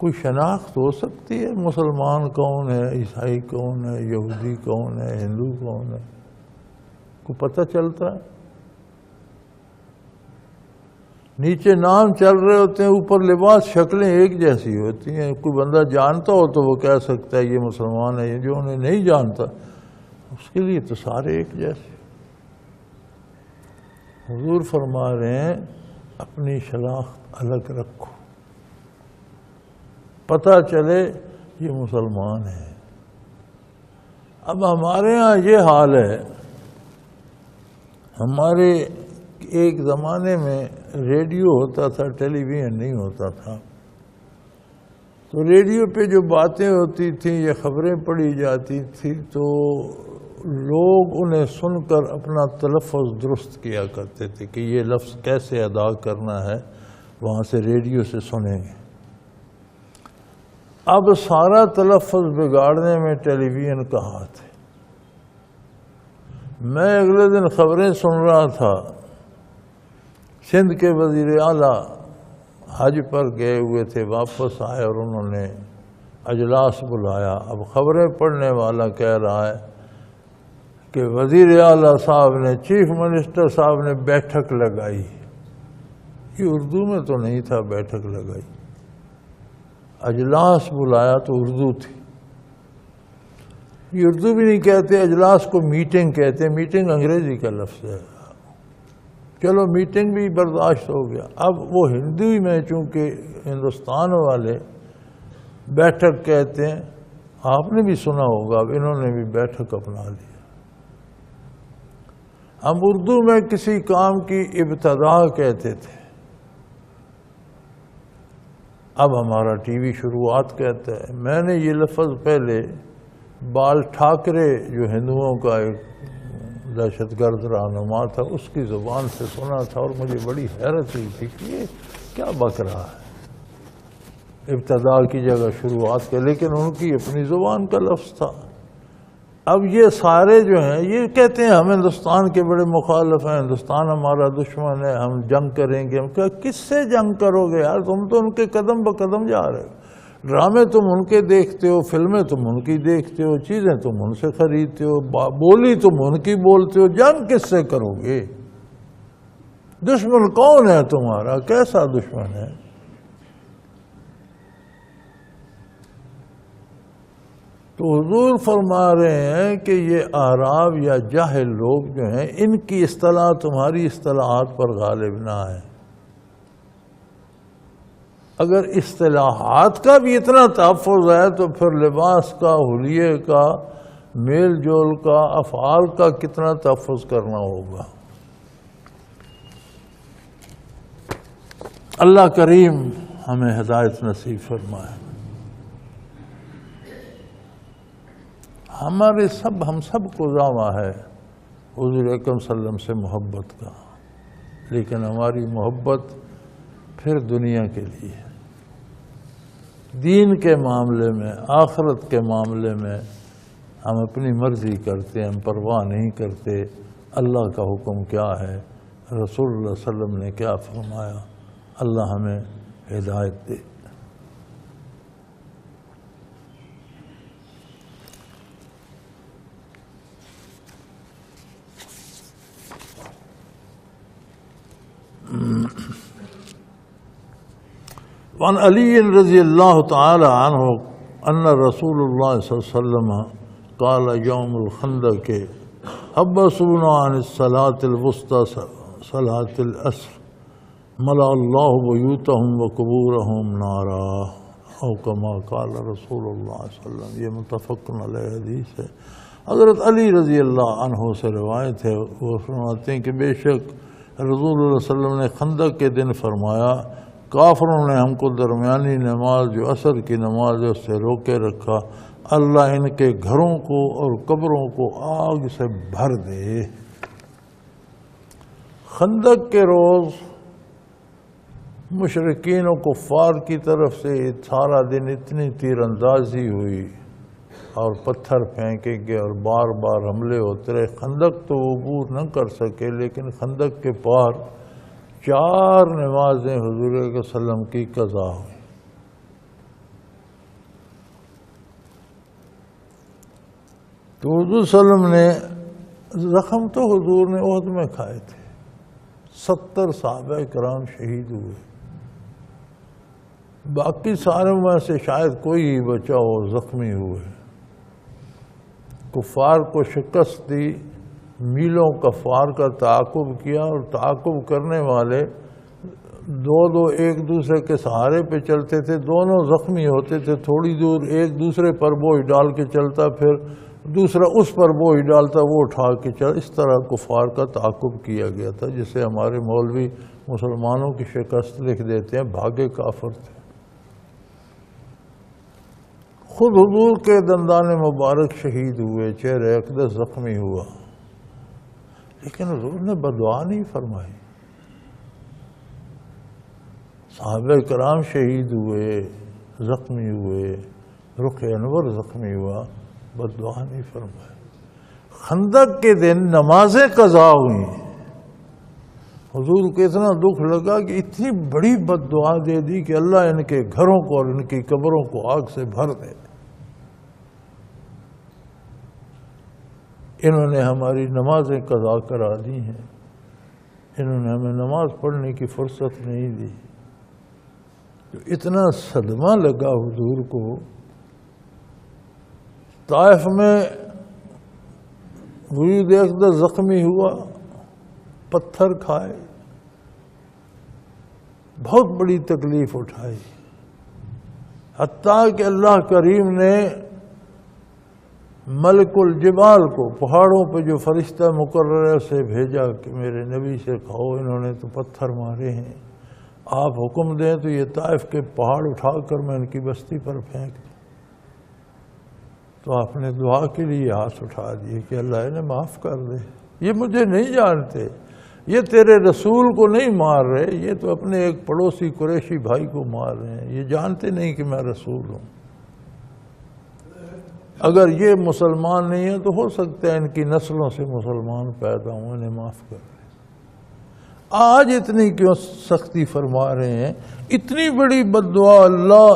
کوئی شناخت ہو سکتی ہے مسلمان کون ہے، عیسائی کون ہے، یہودی کون ہے، ہندو کون ہے؟ کو پتہ چلتا ہے؟ نیچے نام چل رہے ہوتے ہیں، اوپر لباس، شکلیں ایک جیسی ہوتی ہیں۔ کوئی بندہ جانتا ہو تو وہ کہہ سکتا ہے یہ مسلمان ہے، یہ جو انہیں نہیں جانتا اس کے لیے تو سارے ایک جیسے۔ حضور فرما رہے ہیں اپنی شناخت الگ رکھو، پتہ چلے یہ مسلمان ہے۔ اب ہمارے ہاں یہ حال ہے، ہمارے ایک زمانے میں ریڈیو ہوتا تھا، ٹیلی ویژن نہیں ہوتا تھا، تو ریڈیو پہ جو باتیں ہوتی تھیں یا خبریں پڑھی جاتی تھی تو لوگ انہیں سن کر اپنا تلفظ درست کیا کرتے تھے کہ یہ لفظ کیسے ادا کرنا ہے، وہاں سے ریڈیو سے سنیں گے۔ اب سارا تلفظ بگاڑنے میں ٹیلی ویژن کا ہاتھ ہے۔ میں اگلے دن خبریں سن رہا تھا، سندھ کے وزیر اعلیٰ حج پر گئے ہوئے تھے، واپس آئے اور انہوں نے اجلاس بلایا۔ اب خبریں پڑھنے والا کہہ رہا ہے کہ کہ وزیر اعلیٰ صاحب نے، چیف منسٹر صاحب نے بیٹھک لگائی. یہ اردو میں تو نہیں تھا بیٹھک لگائی، اجلاس بلایا تو اردو تھی. یہ اردو بھی نہیں کہتے، اجلاس کو میٹنگ کہتے ہیں. میٹنگ انگریزی کا لفظ ہے. چلو میٹنگ بھی برداشت ہو گیا. اب وہ ہندی میں چونکہ ہندوستان والے بیٹھک کہتے ہیں، آپ نے بھی سنا ہوگا، اب انہوں نے بھی بیٹھک اپنا لیا. ہم اردو میں کسی کام کی ابتدا کہتے تھے، اب ہمارا ٹی وی شروعات کہتا ہے. میں نے یہ لفظ پہلے بال ٹھاکرے جو ہندوؤں کا ایک دہشت گرد رہنما تھا اس کی زبان سے سنا تھا، اور مجھے بڑی حیرت ہوئی تھی کہ یہ کیا بک رہا ہے، ابتدا کی جگہ شروعات کے، لیکن ان کی اپنی زبان کا لفظ تھا. اب یہ سارے جو ہیں یہ کہتے ہیں ہم ہندوستان کے بڑے مخالف ہیں، ہندوستان ہمارا دشمن ہے، ہم جنگ کریں گے. ہم کہا کس سے جنگ کرو گے یار، تم تو ان کے قدم بقدم جا رہے ہو. ڈرامے تم ان کے دیکھتے ہو، فلمیں تم ان کی دیکھتے ہو، چیزیں تم ان سے خریدتے ہو، بولی تم ان کی بولتے ہو. جنگ کس سے کرو گے؟ دشمن کون ہے تمہارا؟ کیسا دشمن ہے؟ تو حضور فرما رہے ہیں کہ یہ اعراب یا جاہل لوگ جو ہیں ان کی اصطلاح تمہاری اصطلاحات پر غالب نہ ہے. اگر اصطلاحات کا بھی اتنا تحفظ ہے تو پھر لباس کا، حلیے کا، میل جول کا، افعال کا کتنا تحفظ کرنا ہوگا. اللہ کریم ہمیں ہدایت نصیب فرمائے. ہم سب کو دعویٰ ہے حضور اکرم صلی اللہ علیہ وسلم سے محبت کا، لیکن ہماری محبت پھر دنیا کے لیے. دین کے معاملے میں، آخرت کے معاملے میں ہم اپنی مرضی کرتے ہیں، ہم پرواہ نہیں کرتے اللہ کا حکم کیا ہے، رسول اللہ صلی اللہ علیہ وسلم نے کیا فرمایا. اللہ ہمیں ہدایت دے. وعن علی رضی اللہ تعالی عنہ ان رسول اللہ صلی اللہ علیہ وسلم قال یوم الخندق حبسونا عن الصلاة الوسطى صلاة العصر ملأ اللہ بیوتہم وقبورہم نارا او کما قال رسول اللہ صلی اللہ علیہ وسلم. یہ متفق علیہ حدیث ہے. حضرت علی رضی اللہ عنہ سے روایت ہے، وہ فرماتے ہیں کہ بے شک رسول اللہ صلی اللہ علیہ وسلم نے خندق کے دن فرمایا کافروں نے ہم کو درمیانی نماز جو عصر کی نماز ہے اس سے روکے رکھا، اللہ ان کے گھروں کو اور قبروں کو آگ سے بھر دے. خندق کے روز مشرکین و کفار کی طرف سے سارا دن اتنی تیر اندازی ہوئی اور پتھر پھینکے گئے اور بار بار حملے ہوتے رہے. خندق تو عبور نہ کر سکے، لیکن خندق کے پار 4 نمازیں حضور صلی اللہ علیہ وسلم کی قضا ہوئی. تو حضور صلی اللہ علیہ وسلم نے زخم تو حضور نے احد میں کھائے تھے، 70 صحابہ کرام شہید ہوئے. باقی سارے میں سے شاید کوئی ہی بچا ہو زخمی ہوئے. کفار کو شکست دی، میلوں کفار کا تعاقب کیا، اور تعاقب کرنے والے دو ایک دوسرے کے سہارے پہ چلتے تھے، دونوں زخمی ہوتے تھے. تھوڑی دور ایک دوسرے پر بوجھ ڈال کے چلتا، پھر دوسرا اس پر بوجھ ڈالتا، وہ اٹھا کے چل. اس طرح کفار کا تعاقب کیا گیا تھا، جسے ہمارے مولوی مسلمانوں کی شکست لکھ دیتے ہیں، بھاگے کافر تھے. خود حضور کے دندان مبارک شہید ہوئے، چہرہ اقدس زخمی ہوا، لیکن حضور نے بدعا نہیں فرمائی. صحابہ کرام شہید ہوئے، زخمی ہوئے، رخ انور زخمی ہوا، بددعا نہیں فرمائی. خندق کے دن نمازیں قضا ہوئیں. حضور کو اتنا دکھ لگا کہ اتنی بڑی بددعا دے دی کہ اللہ ان کے گھروں کو اور ان کی قبروں کو آگ سے بھر دے. انہوں نے ہماری نمازیں قضا کرا دی ہیں، انہوں نے ہمیں نماز پڑھنے کی فرصت نہیں دی۔ تو اتنا صدمہ لگا حضور کو۔ طائف میں وہی دیکھتا زخمی ہوا، پتھر کھائے، بہت بڑی تکلیف اٹھائی، حتیٰ کہ اللہ کریم نے ملک الجبال کو، پہاڑوں پہ جو فرشتہ مقررہ سے بھیجا کہ میرے نبی سے کہو انہوں نے تو پتھر مارے ہیں، آپ حکم دیں تو یہ طائف کے پہاڑ اٹھا کر میں ان کی بستی پر پھینک دوں۔ تو آپ نے دعا کے لیے ہاتھ اٹھا دیے کہ اللہ انہیں معاف کر دے، یہ مجھے نہیں جانتے، یہ تیرے رسول کو نہیں مار رہے، یہ تو اپنے ایک پڑوسی قریشی بھائی کو مار رہے ہیں، یہ جانتے نہیں کہ میں رسول ہوں۔ اگر یہ مسلمان نہیں ہے تو ہو سکتا ہے ان کی نسلوں سے مسلمان پیدا ہوں، انہیں معاف کر دیں۔ آج اتنی کیوں سختی فرما رہے ہیں؟ اتنی بڑی بددعا اللہ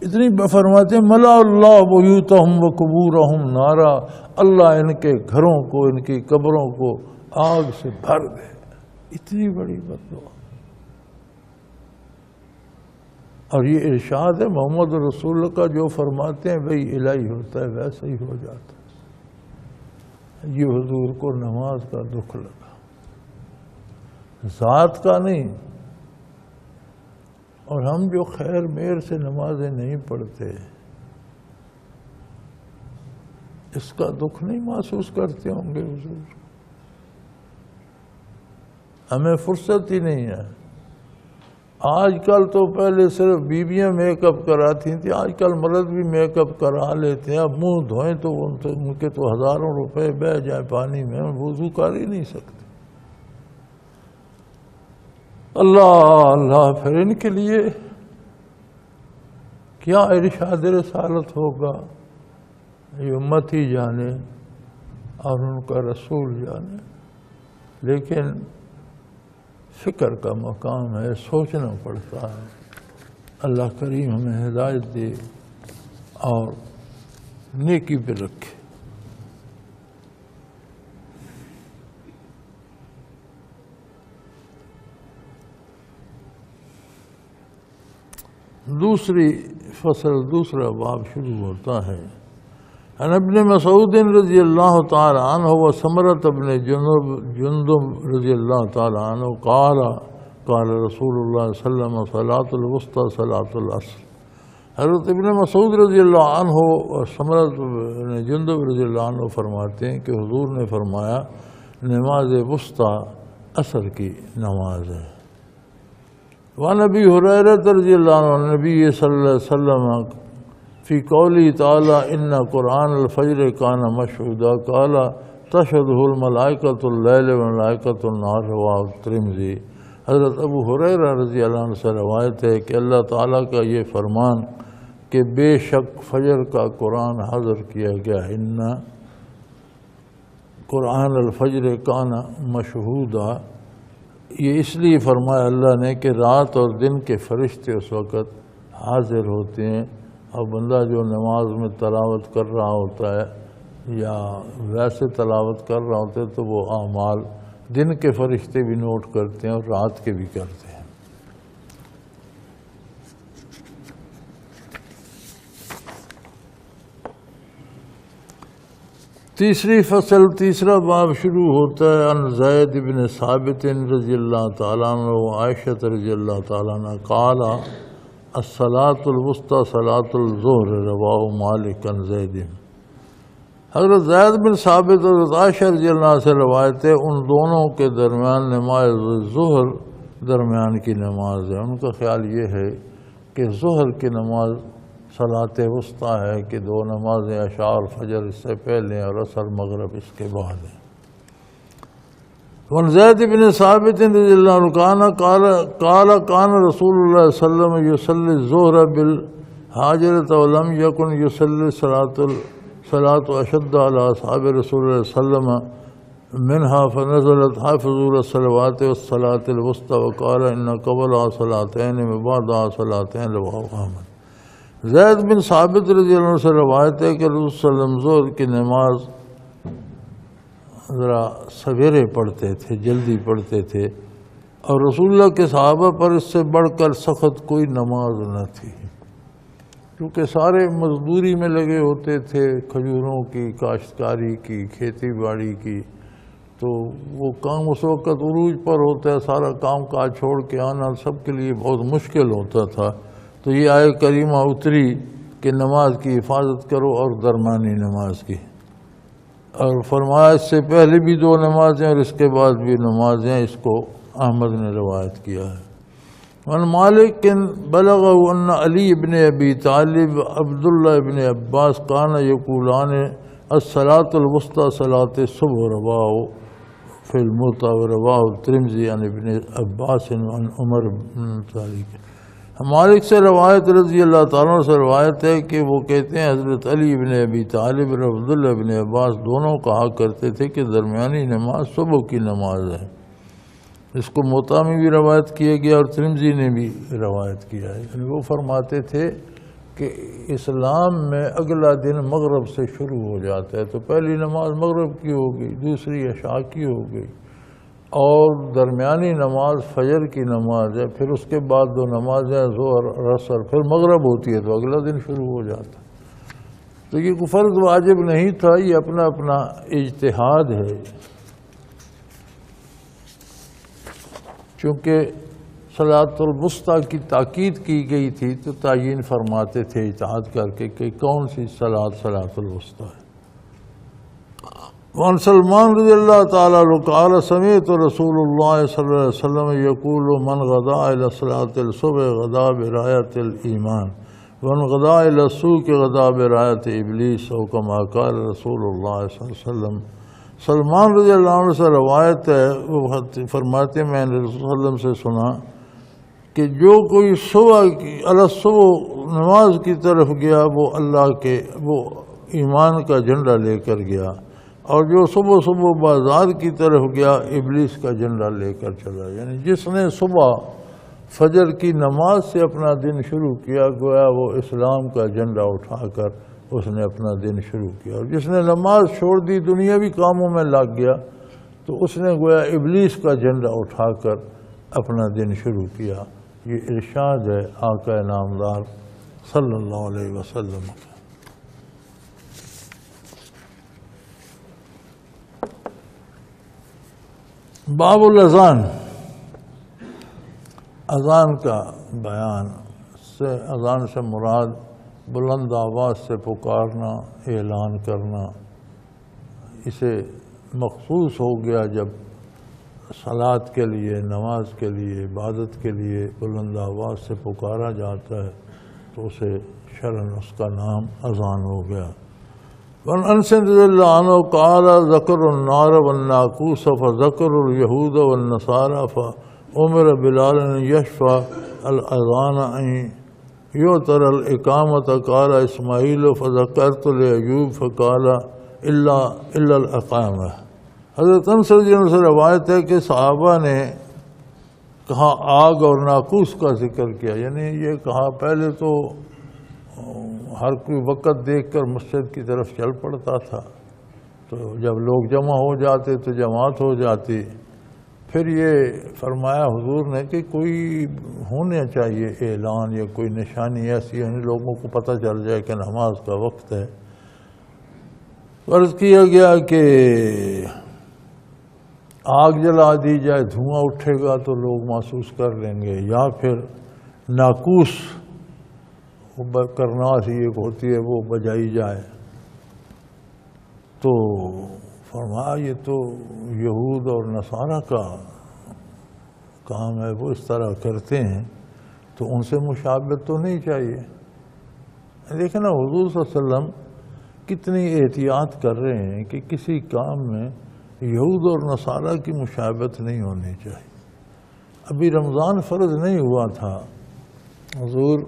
اتنی فرماتے ہیں ملا اللہ بیوتہم و قبورہم نارا، اللہ ان کے گھروں کو، ان کی قبروں کو آگ سے بھر دے۔ اتنی بڑی بددعا۔ اور یہ ارشاد ہے محمد رسول اللہ کا، جو فرماتے ہیں وہی الہی ہوتا ہے ویسا ہی ہو جاتا ہے۔ یہ حضور کو نماز کا دکھ لگا، ذات کا نہیں۔ اور ہم جو خیر میر سے نمازیں نہیں پڑھتے، اس کا دکھ نہیں محسوس کرتے ہوں گے حضور؟ ہمیں فرصت ہی نہیں ہے۔ آج کل تو پہلے صرف بیویاں میک اپ کراتی تھیں، آج کل مرد بھی میک اپ کرا لیتے ہیں۔ اب منہ دھوئیں تو ان کے تو ہزاروں روپے بہہ جائیں پانی میں، وضو کر ہی نہیں سکتے۔ اللہ اللہ، پھر ان کے لیے کیا ارشاد رسالت ہوگا، یہ امت ہی جانے اور ان کا رسول جانے۔ لیکن فکر کا مقام ہے، سوچنا پڑتا ہے۔ اللہ کریم ہمیں ہدایت دے اور نیکی پہ رکھے۔ دوسری فصل، دوسرا باب شروع ہوتا ہے۔ عن ابن مسعود رضی اللہ تعالی عنہ و ثمرۃ بن جندب رضی اللہ تعالی عنہ قال قال رسول اللہ صلی اللہ علیہ وسلم صلاۃ الوسطی صلاۃ العصر۔ حضرت ابن مسعود رضی اللہ عنہ اور ثمرۃ بن جندب رضی اللہ عنہ فرماتے ہیں کہ حضور نے فرمایا نماز وسطی عصر کی نماز ہے۔ وعن ابی ہریرہ رضی اللہ عنہ نبی صلی اللہ علیہ وسلم فی قولی تعالی ان قرآن الفجر کان مشہودا قال تشہدہ الملائکۃ اللیل والملائکۃ النہار رواه الترمذی۔ حضرت ابو ہریرہ رضی اللہ عنہ سے روایت ہے کہ اللہ تعالیٰ کا یہ فرمان کہ بے شک فجر کا قرآن حاضر کیا گیا، ان قرآن الفجر کان مشہودا، یہ اس لیے فرمایا اللہ نے کہ رات اور دن کے فرشتے اس وقت حاضر ہوتے ہیں، اور بندہ جو نماز میں تلاوت کر رہا ہوتا ہے یا ویسے تلاوت کر رہا ہوتا ہے تو وہ اعمال دن کے فرشتے بھی نوٹ کرتے ہیں اور رات کے بھی کرتے ہیں۔ تیسری فصل، تیسرا باب شروع ہوتا ہے۔ عن زید بن ثابت رضی اللہ تعالیٰ عنہ و عائشہ رضی اللہ تعالیٰ عنہ قال الصلاۃ الوسطی صلاۃ الظہر رواہ مالک عن زید۔ حضرت زید بن ثابت اور حضرت عائشہ رضی اللہ عنہ سے روایت ہے ان دونوں کے درمیان نماز ظہر درمیان کی نماز ہے۔ ان کا خیال یہ ہے کہ ظہر کی نماز صلاۃ وسطی ہے کہ دو نمازیں عشاء اور فجر اس سے پہلے اور عصر مغرب اس کے بعد ہیں۔ وعن زید بن ثابت رضی اللہ عنہ قال کان رسول اللہ صلی اللہ علیہ وسلم یصلی الظہر بالحاجرۃ ولم یکن یصلی صلاۃ اشد علی اصحاب رسول اللہ صلی اللہ علیہ وسلم منها فنزلت حافظوا الصلوات والصلاۃ الوسطی وقال ان قبلها صلاتین وبعدها صلاتین رواه احمد۔ زید بن ثابت رضی اللہ عنہ سے روایت ہے کہ رسول صلی اللہ علیہ وسلم ظہر کی نماز ذرا سویرے پڑھتے تھے، جلدی پڑھتے تھے، اور رسول اللہ کے صحابہ پر اس سے بڑھ کر سخت کوئی نماز نہ تھی، کیونکہ سارے مزدوری میں لگے ہوتے تھے، کھجوروں کی کاشتکاری کی، کھیتی باڑی کی، تو وہ کام اس وقت عروج پر ہوتا ہے، سارا کام کاج چھوڑ کے آنا سب کے لیے بہت مشکل ہوتا تھا۔ تو یہ آیت کریمہ اتری کہ نماز کی حفاظت کرو اور درمیانی نماز کی، اور فرمایا اس سے پہلے بھی 2 نمازیں اور اس کے بعد بھی نمازیں، اس کو احمد نے روایت کیا ہے۔ وعن مالک بلغه ان علی ابن ابی طالب عبداللہ ابن عباس کان یقولان الصلاة الوسطی صلاة الصبح، رواه فی الموطا ورواه الترمذی عن ابن عباس عن عمر بن طارق۔ مالک سے روایت رضی اللہ تعالیٰ عنہ سے روایت ہے کہ وہ کہتے ہیں حضرت علی ابن ابی طالب اور عبداللہ ابن عباس دونوں کہا کرتے تھے کہ درمیانی نماز صبح کی نماز ہے۔ اس کو موطا میں بھی روایت کیا گیا اور ترمذی نے بھی روایت کیا ہے، یعنی وہ فرماتے تھے کہ اسلام میں اگلا دن مغرب سے شروع ہو جاتا ہے، تو پہلی نماز مغرب کی ہو گئی، دوسری عشاء کی ہو گئی، اور درمیانی نماز فجر کی نماز ہے، پھر اس کے بعد 2 نمازیں ظہر اور عصر، پھر مغرب ہوتی ہے تو اگلا دن شروع ہو جاتا ہے۔ تو یہ کوئی فرض واجب نہیں تھا، یہ اپنا اپنا اجتہاد ہے، چونکہ صلاۃ الوسطی کی تاکید کی گئی تھی تو تعیین فرماتے تھے اجتہاد کر کے کہ کون سی صلاۃ الوسطی ہے۔ وعن سلمان رضی اللہ تعالیٰ عنہ قال سمعت رسول اللہ صلی اللہ علیہ وسلم یقول من غدا الی صلاۃ الصبح غدا برایۃ الایمان ومن غدا الی السوق غدا برایۃ ابلیس او کما قال رسول اللہ صلی اللہ علیہ وسلم۔ سلمان رضی اللہ عنہ سے روایت ہے، وہ فرماتے ہیں میں نے رسول صلی اللہ علیہ وسلم سے سنا کہ جو کوئی صبح نماز کی طرف گیا وہ اللہ کے وہ ایمان کا جھنڈا لے کر گیا، اور جو صبح بازار کی طرف گیا ابلیس کا جھنڈا لے کر چلا۔ یعنی جس نے صبح فجر کی نماز سے اپنا دن شروع کیا گویا وہ اسلام کا جھنڈا اٹھا کر اس نے اپنا دن شروع کیا، اور جس نے نماز چھوڑ دی دنیاوی کاموں میں لگ گیا تو اس نے گویا ابلیس کا جھنڈا اٹھا کر اپنا دن شروع کیا۔ یہ ارشاد ہے آقا نامدار صلی اللہ علیہ وسلم کا۔ باب الاذان، اذان کا بیان سے، اذان سے مراد بلند آواز سے پکارنا، اعلان کرنا، اسے مخصوص ہو گیا جب صلاۃ کے لیے، نماز کے لیے، عبادت کے لیے بلند آواز سے پکارا جاتا ہے تو اسے شرعاً اس کا نام اذان ہو گیا۔ وعن انس رضی اللہ عنہ قال ذکر النار والناقوس فذکر اليہود والنصارى فامر بلال ان یشفع الاذان ان یؤتر الاقامۃ قال اسماعیل فذکرت لایوب فقال الا الاقامہ۔ حضرت انس رضی اللہ عنہ سے روایت ہے کہ صحابہ نے کہا آگ اور ناقوس کا ذکر کیا، یعنی یہ کہا پہلے تو ہر کوئی وقت دیکھ کر مسجد کی طرف چل پڑتا تھا، تو جب لوگ جمع ہو جاتے تو جماعت ہو جاتی، پھر یہ فرمایا حضور نے کہ کوئی ہونا چاہیے اعلان یا کوئی نشانی ایسی یعنی لوگوں کو پتہ چل جائے کہ نماز کا وقت ہے۔ عرض کیا گیا کہ آگ جلا دی جائے، دھواں اٹھے گا تو لوگ محسوس کر لیں گے، یا پھر ناقوس کرناس ایک ہوتی ہے وہ بجائی جائے۔ تو فرمایا یہ تو یہود اور نصارہ کا کام ہے، وہ اس طرح کرتے ہیں تو ان سے مشابہت تو نہیں چاہیے۔ دیکھیں نا حضور صلی اللہ علیہ وسلم کتنی احتیاط کر رہے ہیں کہ کسی کام میں یہود اور نصارہ کی مشابہت نہیں ہونی چاہیے۔ ابھی رمضان فرض نہیں ہوا تھا، حضور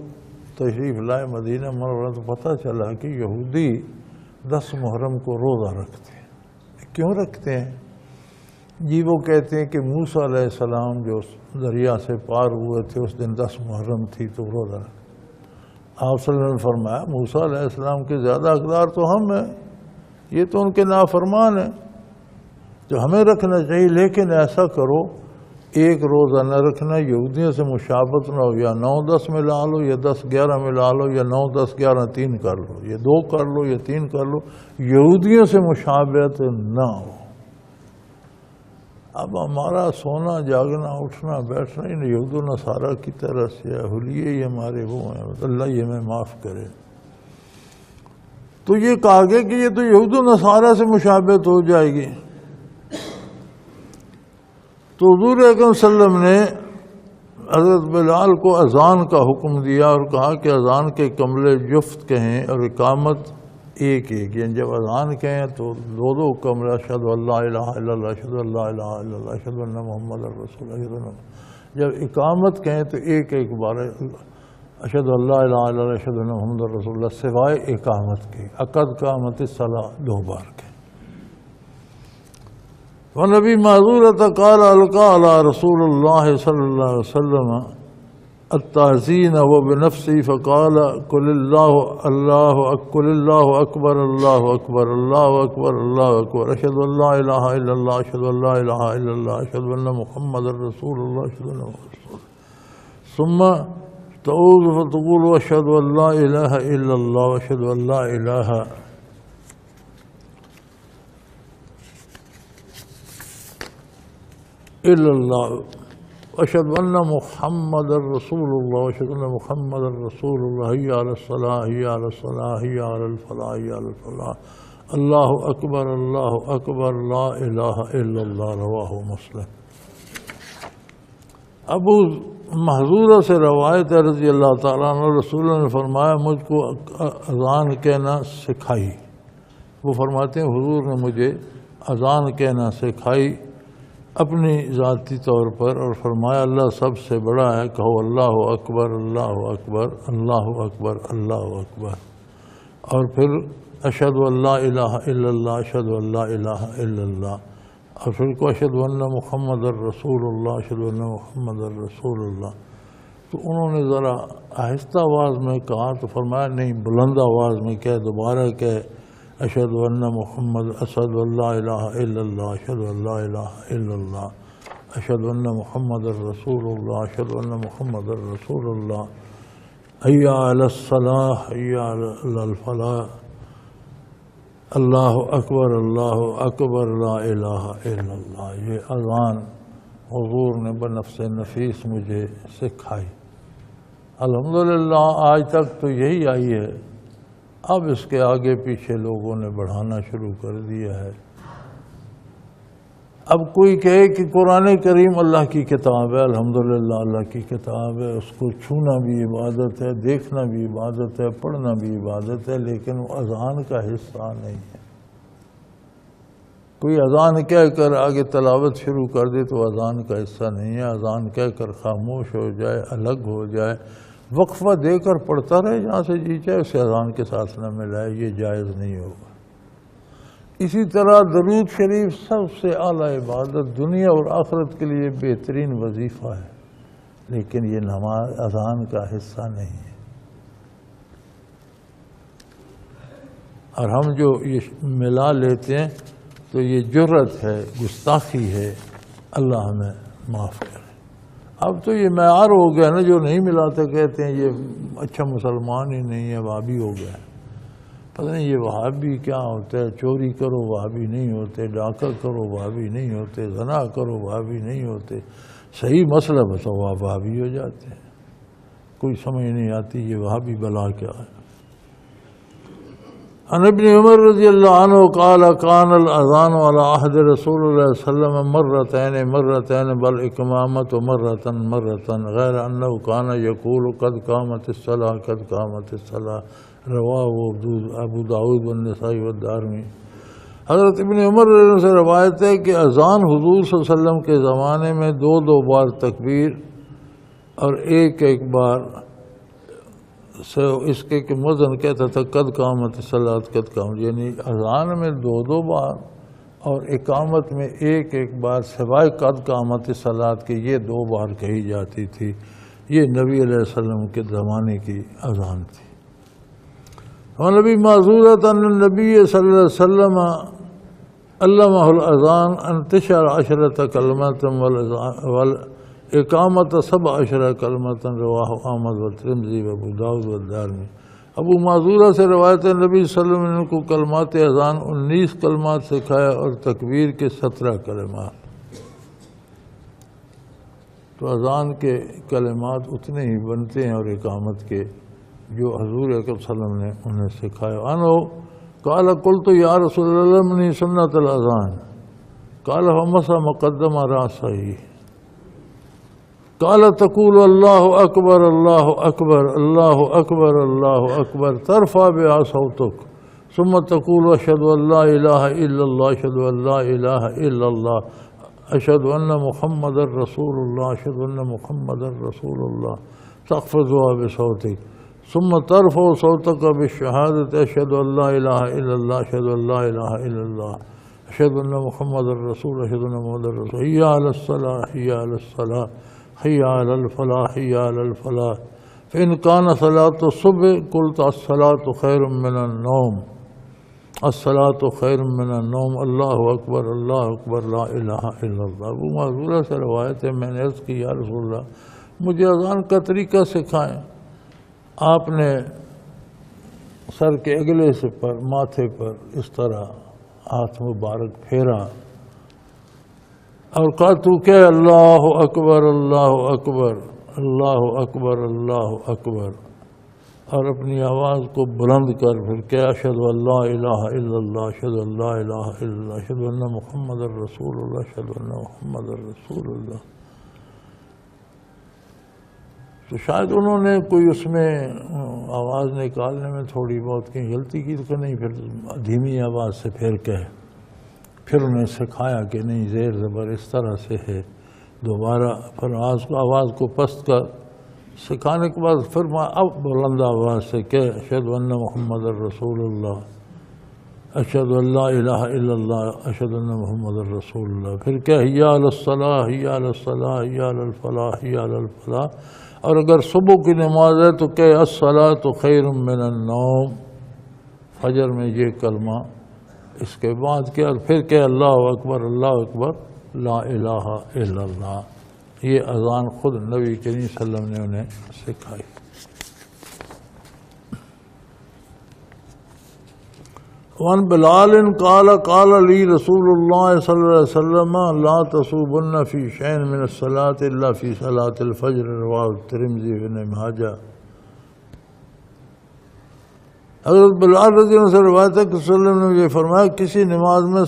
تشریف لائے مدینہ منورہ تو پتہ چلا کہ یہودی 10 محرم کو روزہ رکھتے ہیں۔ کیوں رکھتے ہیں؟ جی وہ کہتے ہیں کہ موسیٰ علیہ السلام جو دریا سے پار ہوئے تھے اس دن 10 محرم تھی تو روزہ رکھتے۔ آپ صلی اللہ علیہ وسلم نے فرمایا موسیٰ علیہ السلام کے زیادہ حقدار تو ہم ہیں، یہ تو ان کے نافرمان ہیں۔ تو ہمیں رکھنا چاہیے، لیکن ایسا کرو ایک روزہ نہ رکھنا، یہودیوں سے مشابہت نہ ہو، یا 9-10 ملا لو، یا 10-11 ملا لو، یا 9-10-11 3 کر لو، یا 2 کر لو، یا 3 کر لو، یہودیوں سے مشابہت نہ ہو۔ اب ہمارا سونا جاگنا اٹھنا بیٹھنا ان یہود و نصارہ کی طرح سے ہے، حلیے ہی ہمارے وہ ہیں، اللہ یہ ہمیں معاف کرے۔ تو یہ کہا گیا کہ یہ تو یہود و نصارہ سے مشابہت ہو جائے گی۔ تو حضور اکرم صلی اللہ علیہ وسلم نے حضرت بلال کو اذان کا حکم دیا اور کہا کہ اذان کے کملے جفت کہیں اور اقامت ایک ایک، یعنی جب اذان کہیں تو 2 کملے، اشہد ان لا الہ الا اللہ، اشہد ان لا الہ الا اللہ، اشہد ان محمد رسول اللہ۔ جب اقامت کہیں تو ایک ایک بار اشہد ان لا الہ الا اللہ، اشہد ان محمد رسول اللہ، سوائے اقامت کے، عقد قامت الصلاۃ 2 بار کے۔ ونبی معذورۃ قال القى على رسول اللہ صلی اللہ علیہ وسلم التعزین وبنفسی فقال قل اللہ اکبر اللہ اکبر اللہ اکبر اللہ اکبر، اشہد ان لا الہ الا اللہ، اشہد ان لا الہ الا اللہ، اشہد ان محمد رسول اللہ، اشہد ان محمد رسول اللہ، ثم تعوذ فتقول اشہد ان لا الہ الا اللہ، اشہد ان لا الہ الا اللہ، اشہد ان محمد رسول اللہ، اشہد ان محمد رسول اللہ، حی علی الصلاۃ، حی علی الصلاۃ، حی علی الفلاح، حی علی الفلاح، اللہ اکبر لا الہ الا اللہ، رواہ مسلم۔ ابو محذورہ سے روایت ہے رضی اللہ تعالیٰ عنہ، رسول اللہ نے فرمایا مجھ کو اذان کہنا سکھائی۔ وہ فرماتے ہیں حضور نے مجھے اذان کہنا سکھائی اپنی ذاتی طور پر، اور فرمایا اللہ سب سے بڑا ہے، کہو اللہ اکبر اللہ اکبر اللہ اکبر اللہ اکبر، اور پھر اشہد ان لا الہ الا اللہ، اشہد ان لا الہ الا اللہ، اور پھر کو اشہد ان محمد رسول اللہ، اشہد ان محمد رسول اللہ۔ تو انہوں نے ذرا آہستہ آواز میں کہا تو فرمایا نہیں، بلند آواز میں کہہ، دوبارہ کہہ، اشہد ان محمد، اشہد ان لا الہ الا اللہ، اشہد ان لا الہ الا اللہ، اشہد ان محمد رسول اللہ، اشہد ان محمد رسول اللہ، حی علی الصلاۃ، حی علی الفلاح، اللہ اکبر لا الہ الا اللہ۔ یہ اذان حضور نے بنفس نفیس مجھے سکھائی۔ الحمدللہ آج تک تو یہی آئی ہے، اب اس کے آگے پیچھے لوگوں نے بڑھانا شروع کر دیا ہے۔ اب کوئی کہے کہ قرآن کریم اللہ کی کتاب ہے، الحمدللہ اللہ کی کتاب ہے، اس کو چھونا بھی عبادت ہے، دیکھنا بھی عبادت ہے، پڑھنا بھی عبادت ہے، لیکن وہ اذان کا حصہ نہیں ہے۔ کوئی اذان کہہ کر آگے تلاوت شروع کر دے تو اذان کا حصہ نہیں ہے۔ اذان کہہ کر خاموش ہو جائے، الگ ہو جائے، وقفہ دے کر پڑھتا رہے جہاں سے جی چاہے، اسے اذان کے ساتھ نہ ملائے، یہ جائز نہیں ہوگا۔ اسی طرح درود شریف سب سے اعلیٰ عبادت، دنیا اور آخرت کے لیے بہترین وظیفہ ہے، لیکن یہ نماز اذان کا حصہ نہیں ہے۔ اور ہم جو یہ ملا لیتے ہیں تو یہ جرت ہے، گستاخی ہے، اللہ ہمیں معاف کرے۔ اب تو یہ معیار ہو گیا نا، جو نہیں ملاتے کہتے ہیں یہ اچھا مسلمان ہی نہیں ہے، وہابی ہو گیا ہے۔ پتہ نہیں یہ وہابی کیا ہوتا ہے، چوری کرو وہابی نہیں ہوتے، ڈاکہ کرو وہابی نہیں ہوتے، زنا کرو وہابی نہیں ہوتے، صحیح مسئلہ بتاؤ وہابی ہو جاتے ہیں۔ کوئی سمجھ نہیں آتی یہ وہابی بلا کیا ہے۔ عن ابن عمر رضی اللہ عنہ قال کان الاذان علی عہد رسول اللہ صلی اللہ علیہ وسلم مرتين بل اکمامت مرتين غیر انہ کان یقول قد قامت الصلاۃ قد قامت الصلاۃ، رواہ ابو داؤد والنسائی والدارمی۔ حضرت ابن عمر سے روایت ہے کہ اذان حضور صلی اللہ علیہ وسلم کے زمانے میں 2 بار تکبیر اور ایک بار سے اس کے کہ مؤذن کہتا تھا قد قامت الصلاۃ قد قامت، یعنی اذان میں 2 بار اور اقامت میں ایک بار سوائے قد قامت الصلاۃ کے یہ 2 بار کہی جاتی تھی۔ یہ نبی علیہ السلام کے زمانے کی اذان تھی۔ اور نبی معذورۃ ان النبی صلی اللہ علیہ وسلم علمہ الاذان انتشر 10 کلمات والاقامت 17 کلمات رواہ احمد والترمذی وابو داؤد والدارمی۔ ابو معذورہ سے روایت ہے نبی صلی اللہ علیہ وسلم نے ان کو کلمات اذان 19 کلمات سکھایا اور تکبیر کے 17 کلمات۔ تو اذان کے کلمات اتنے ہی بنتے ہیں اور اقامت کے جو حضور اکرم صلی اللہ علیہ وسلم نے انہیں سکھایا۔ انہو قال قلت یا رسول اللہ منی سنت الاذان قال فمسح مقدم راسہ قال تقول اللہ اکبر اللہ اکبر اللہ اکبر اللہ اکبر ترفع بها صوتك ثم تقول اشهد ان لا اله الا الله اشهد ان لا اله الا الله اشهد ان محمد رسول الله اشهد ان محمد رسول الله تخفضها بصوتك ثم ترفع صوتك بالشهادة اشهد ان لا اله الا الله اشهد ان لا اله الا الله اشهد ان محمد رسول اشهد ان محمد رسول حي على الصلاة حي على الصلاة حي على الفلاح حي على الفلاح فإن كان صلاة الصبح قلت الصلاة خير من النوم الصلاة خير من النوم اللہ اکبر لا الہ الا اللہ۔ ابو معذورہ سے روایت ہے میں نے عرض کی یا رسول اللہ مجھے اذان کا طریقہ سکھائیں۔ آپ نے سر کے اگلے سے پر ماتھے پر اس طرح ہاتھ مبارک پھیرا اور کہا تو کہ اللہ اکبر اللہ اکبر اللہ اکبر اللہ اکبر، اور اپنی آواز کو بلند کر پھر کہ اشہد ان لا الہ الا اللہ اشہد ان لا الہ الا اللہ اشہد ان محمد رسول اللہ اشہد ان محمد رسول اللہ۔ تو شاید انہوں نے کوئی اس میں آواز نکالنے میں تھوڑی بہت کہیں غلطی کی تو نہیں، پھر دھیمی آواز سے پھر کہے، پھر انہیں سکھایا کہ نہیں زیر زبر اس طرح سے ہے، دوبارہ پھر آواز کو پست کر سکھانے کے بعد پھر اب بلند آواز سے کہ اشہد ان محمد رسول اللہ اشہد ان لا الہ الا اللہ اشہد ان محمد رسول اللہ، پھر کہ حی علی الصلاۃ حی علی الصلاۃ حی علی الفلاح حی علی الفلاح، اور اگر صبح کی نماز ہے تو کہ الصلاۃ خیر من النوم، فجر میں یہ کلمہ اس کے بعد کیا، پھر کہ اللہ اکبر لا الہ الا اللہ۔ یہ اذان خود نبی کریم صلی اللہ علیہ وسلم نے انہیں سکھائی۔ وعن بلال قال قال لی رسول اللہ صلی اللہ علیہ وسلم لا تصوبن فی شیء من الصلاۃ الا فی صلاۃ الفجر رواه الترمذی وابن ماجہ۔ حضرت بلال رضی اللہ عنہ سے روایت ہے کہ صلی اللہ علیہ وسلم نے یہ فرمایا کسی نماز میں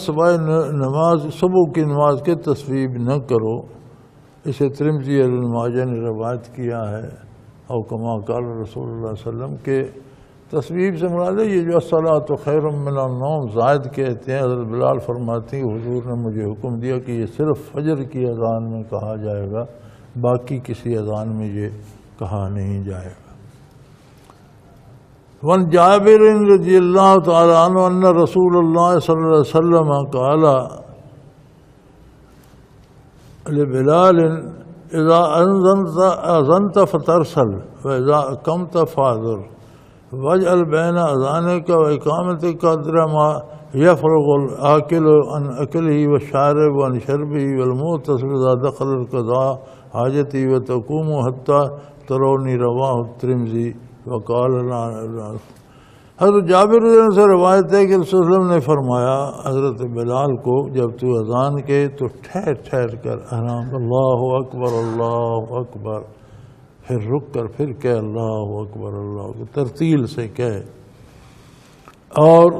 صبح کی نماز کے تصویب نہ کرو، اسے ترمذی اور ابن ماجہ نے روایت کیا ہے، او کما قال رسول اللہ صلی اللہ علیہ وسلم کے تصویب سے مراد ہے یہ جو الصلاۃ خیر من النوم زائد کہتے ہیں۔ حضرت بلال فرماتے ہیں حضور نے مجھے حکم دیا کہ یہ صرف فجر کی اذان میں کہا جائے گا، باقی کسی اذان میں یہ کہا نہیں جائے گا۔ وعن جابر رضی اللہ تعالی عنہ ان رسول اللہ صلی اللہ علیہ وسلم قال لبلال اذا اذنت فترسل واذا اقمت فاذر واجعل بین اذانک واقامتک قدر ما یفرغ الآکل عن اکلہ والشارب عن شربہ والمعتصم اذا دخل القضاء حاجتہ وتقوم حتی ترونی رواہ الترمذی وقال حضرت جابر رضی اللہ عنہ سے روایت ہے کہ رسول اللہ علیہ وسلم نے فرمایا حضرت بلال کو جب تو اذان کے تو ٹھہر ٹھہر کر آرام اللہ اکبر پھر رک کر پھر کہہ اللہ اکبر ترتیل سے کہے، اور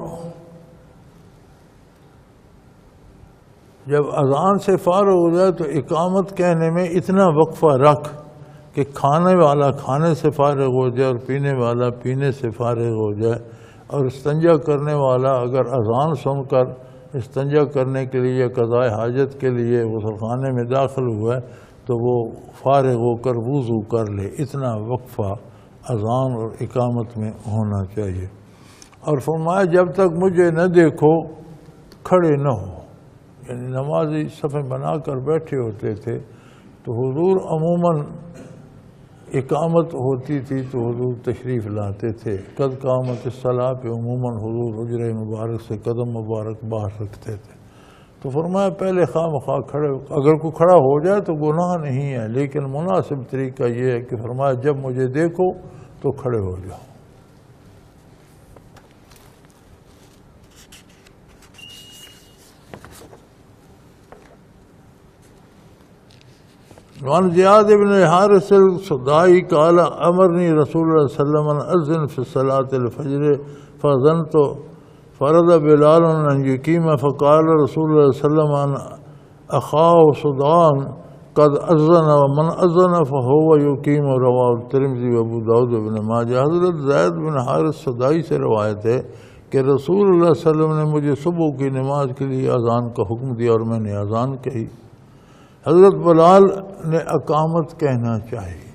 جب اذان سے فارغ ہو جائے تو اقامت کہنے میں اتنا وقفہ رکھ کہ کھانے والا کھانے سے فارغ ہو جائے اور پینے والا پینے سے فارغ ہو جائے، اور استنجا کرنے والا اگر اذان سن کر استنجا کرنے کے لیے قضاء حاجت کے لیے غسل خانے میں داخل ہوا ہے تو وہ فارغ ہو کر وضو کر لے، اتنا وقفہ اذان اور اقامت میں ہونا چاہیے۔ اور فرمایا جب تک مجھے نہ دیکھو کھڑے نہ ہو، یعنی نمازی صفیں بنا کر بیٹھے ہوتے تھے تو حضور عموماً اقامت ہوتی تھی تو حضور تشریف لاتے تھے، قد قامت الصلاۃ پہ عموماً حضور حجرہ مبارک سے قدم مبارک باہر رکھتے تھے، تو فرمایا پہلے خواہ مخواہ کھڑے ہو، اگر کوئی کھڑا ہو جائے تو گناہ نہیں ہے، لیکن مناسب طریقہ یہ ہے کہ فرمایا جب مجھے دیکھو تو کھڑے ہو جاؤ۔ وعن زیاد بن حارث الصدائی قال امرنی رسول اللہ صلی اللہ علیہ وسلم ان اذن فی صلاۃ الفجر فاذنت فرض بلال ان یقیم فقال رسول اللہ صلی اللہ علیہ وسلم اخاه صدان قد اذن ومن اذن فهو یقیم، رواه الترمذی و ابو داؤد و ابن ماجہ۔ حضرت زید بن حارث صدائی سے روایت ہے کہ رسول اللہ صلی اللہ علیہ وسلم نے مجھے صبح کی نماز کے لیے اذان کا حکم دیا اور میں نے اذان کہی۔ حضرت بلال نے اقامت کہنا چاہیے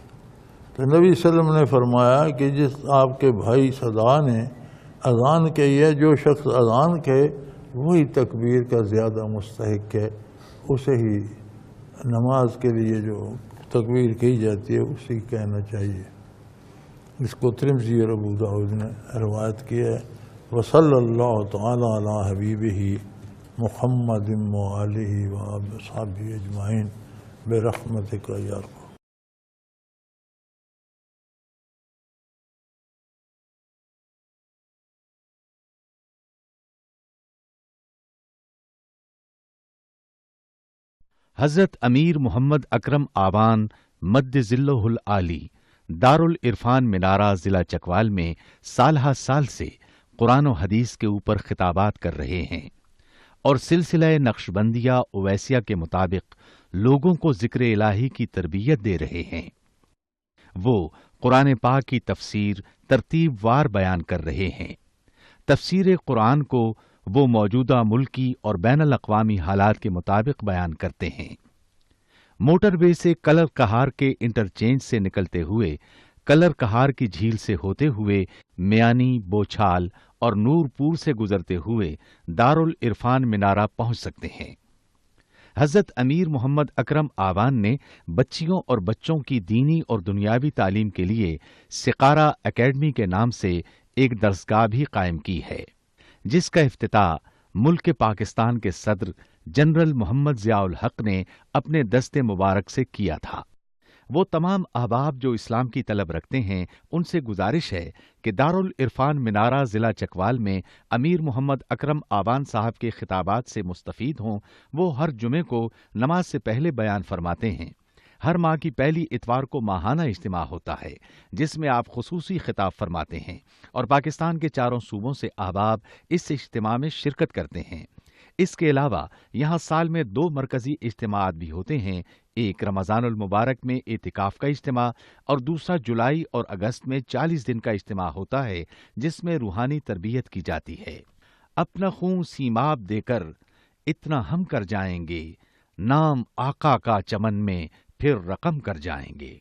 تو نبی صلی اللہ علیہ وسلم نے فرمایا کہ جس آپ کے بھائی صدا نے اذان کہی ہے، جو شخص اذان کہے وہی تکبیر کا زیادہ مستحق ہے، اسے ہی نماز کے لیے جو تکبیر کہی جاتی ہے اسی کہنا چاہیے۔ اس کو ترمذی اور ابو داؤد نے روایت کی ہے۔ وصلی اللہ تعالی علی حبیبہ محمد و آلہ و اصحابہ اجمعین برحمتک یا ارحم۔ حضرت امیر محمد اکرم آوان مد ذلہ العالی دارالعرفان منارہ ضلع چکوال میں سالہ سال سے قرآن و حدیث کے اوپر خطابات کر رہے ہیں اور سلسلہ نقشبندیہ اویسیہ کے مطابق لوگوں کو ذکر الہی کی تربیت دے رہے ہیں۔ وہ قرآن پاک کی تفسیر ترتیب وار بیان کر رہے ہیں۔ تفسیر قرآن کو وہ موجودہ ملکی اور بین الاقوامی حالات کے مطابق بیان کرتے ہیں۔ موٹر وے سے کلر کہار کے انٹرچینج سے نکلتے ہوئے کلر کہار کی جھیل سے ہوتے ہوئے میانی، بوچھال اور نور پور سے گزرتے ہوئے دارالعرفان منارہ پہنچ سکتے ہیں۔ حضرت امیر محمد اکرم آوان نے بچیوں اور بچوں کی دینی اور دنیاوی تعلیم کے لیے سقارہ اکیڈمی کے نام سے ایک درسگاہ بھی قائم کی ہے، جس کا افتتاح ملک پاکستان کے صدر جنرل محمد ضیاء الحق نے اپنے دست مبارک سے کیا تھا۔ وہ تمام احباب جو اسلام کی طلب رکھتے ہیں ان سے گزارش ہے کہ دارالعرفان منارہ ضلع چکوال میں امیر محمد اکرم آوان صاحب کے خطابات سے مستفید ہوں۔ وہ ہر جمعے کو نماز سے پہلے بیان فرماتے ہیں۔ ہر ماہ کی پہلی اتوار کو ماہانہ اجتماع ہوتا ہے جس میں آپ خصوصی خطاب فرماتے ہیں اور پاکستان کے چاروں صوبوں سے احباب اس اجتماع میں شرکت کرتے ہیں۔ اس کے علاوہ یہاں سال میں 2 مرکزی اجتماعات بھی ہوتے ہیں، ایک رمضان المبارک میں اعتکاف کا اجتماع اور دوسرا جولائی اور اگست میں 40 دن کا اجتماع ہوتا ہے جس میں روحانی تربیت کی جاتی ہے۔ اپنا خون سیماب دے کر اتنا ہم کر جائیں گے، نام آقا کا چمن میں پھر رقم کر جائیں گے۔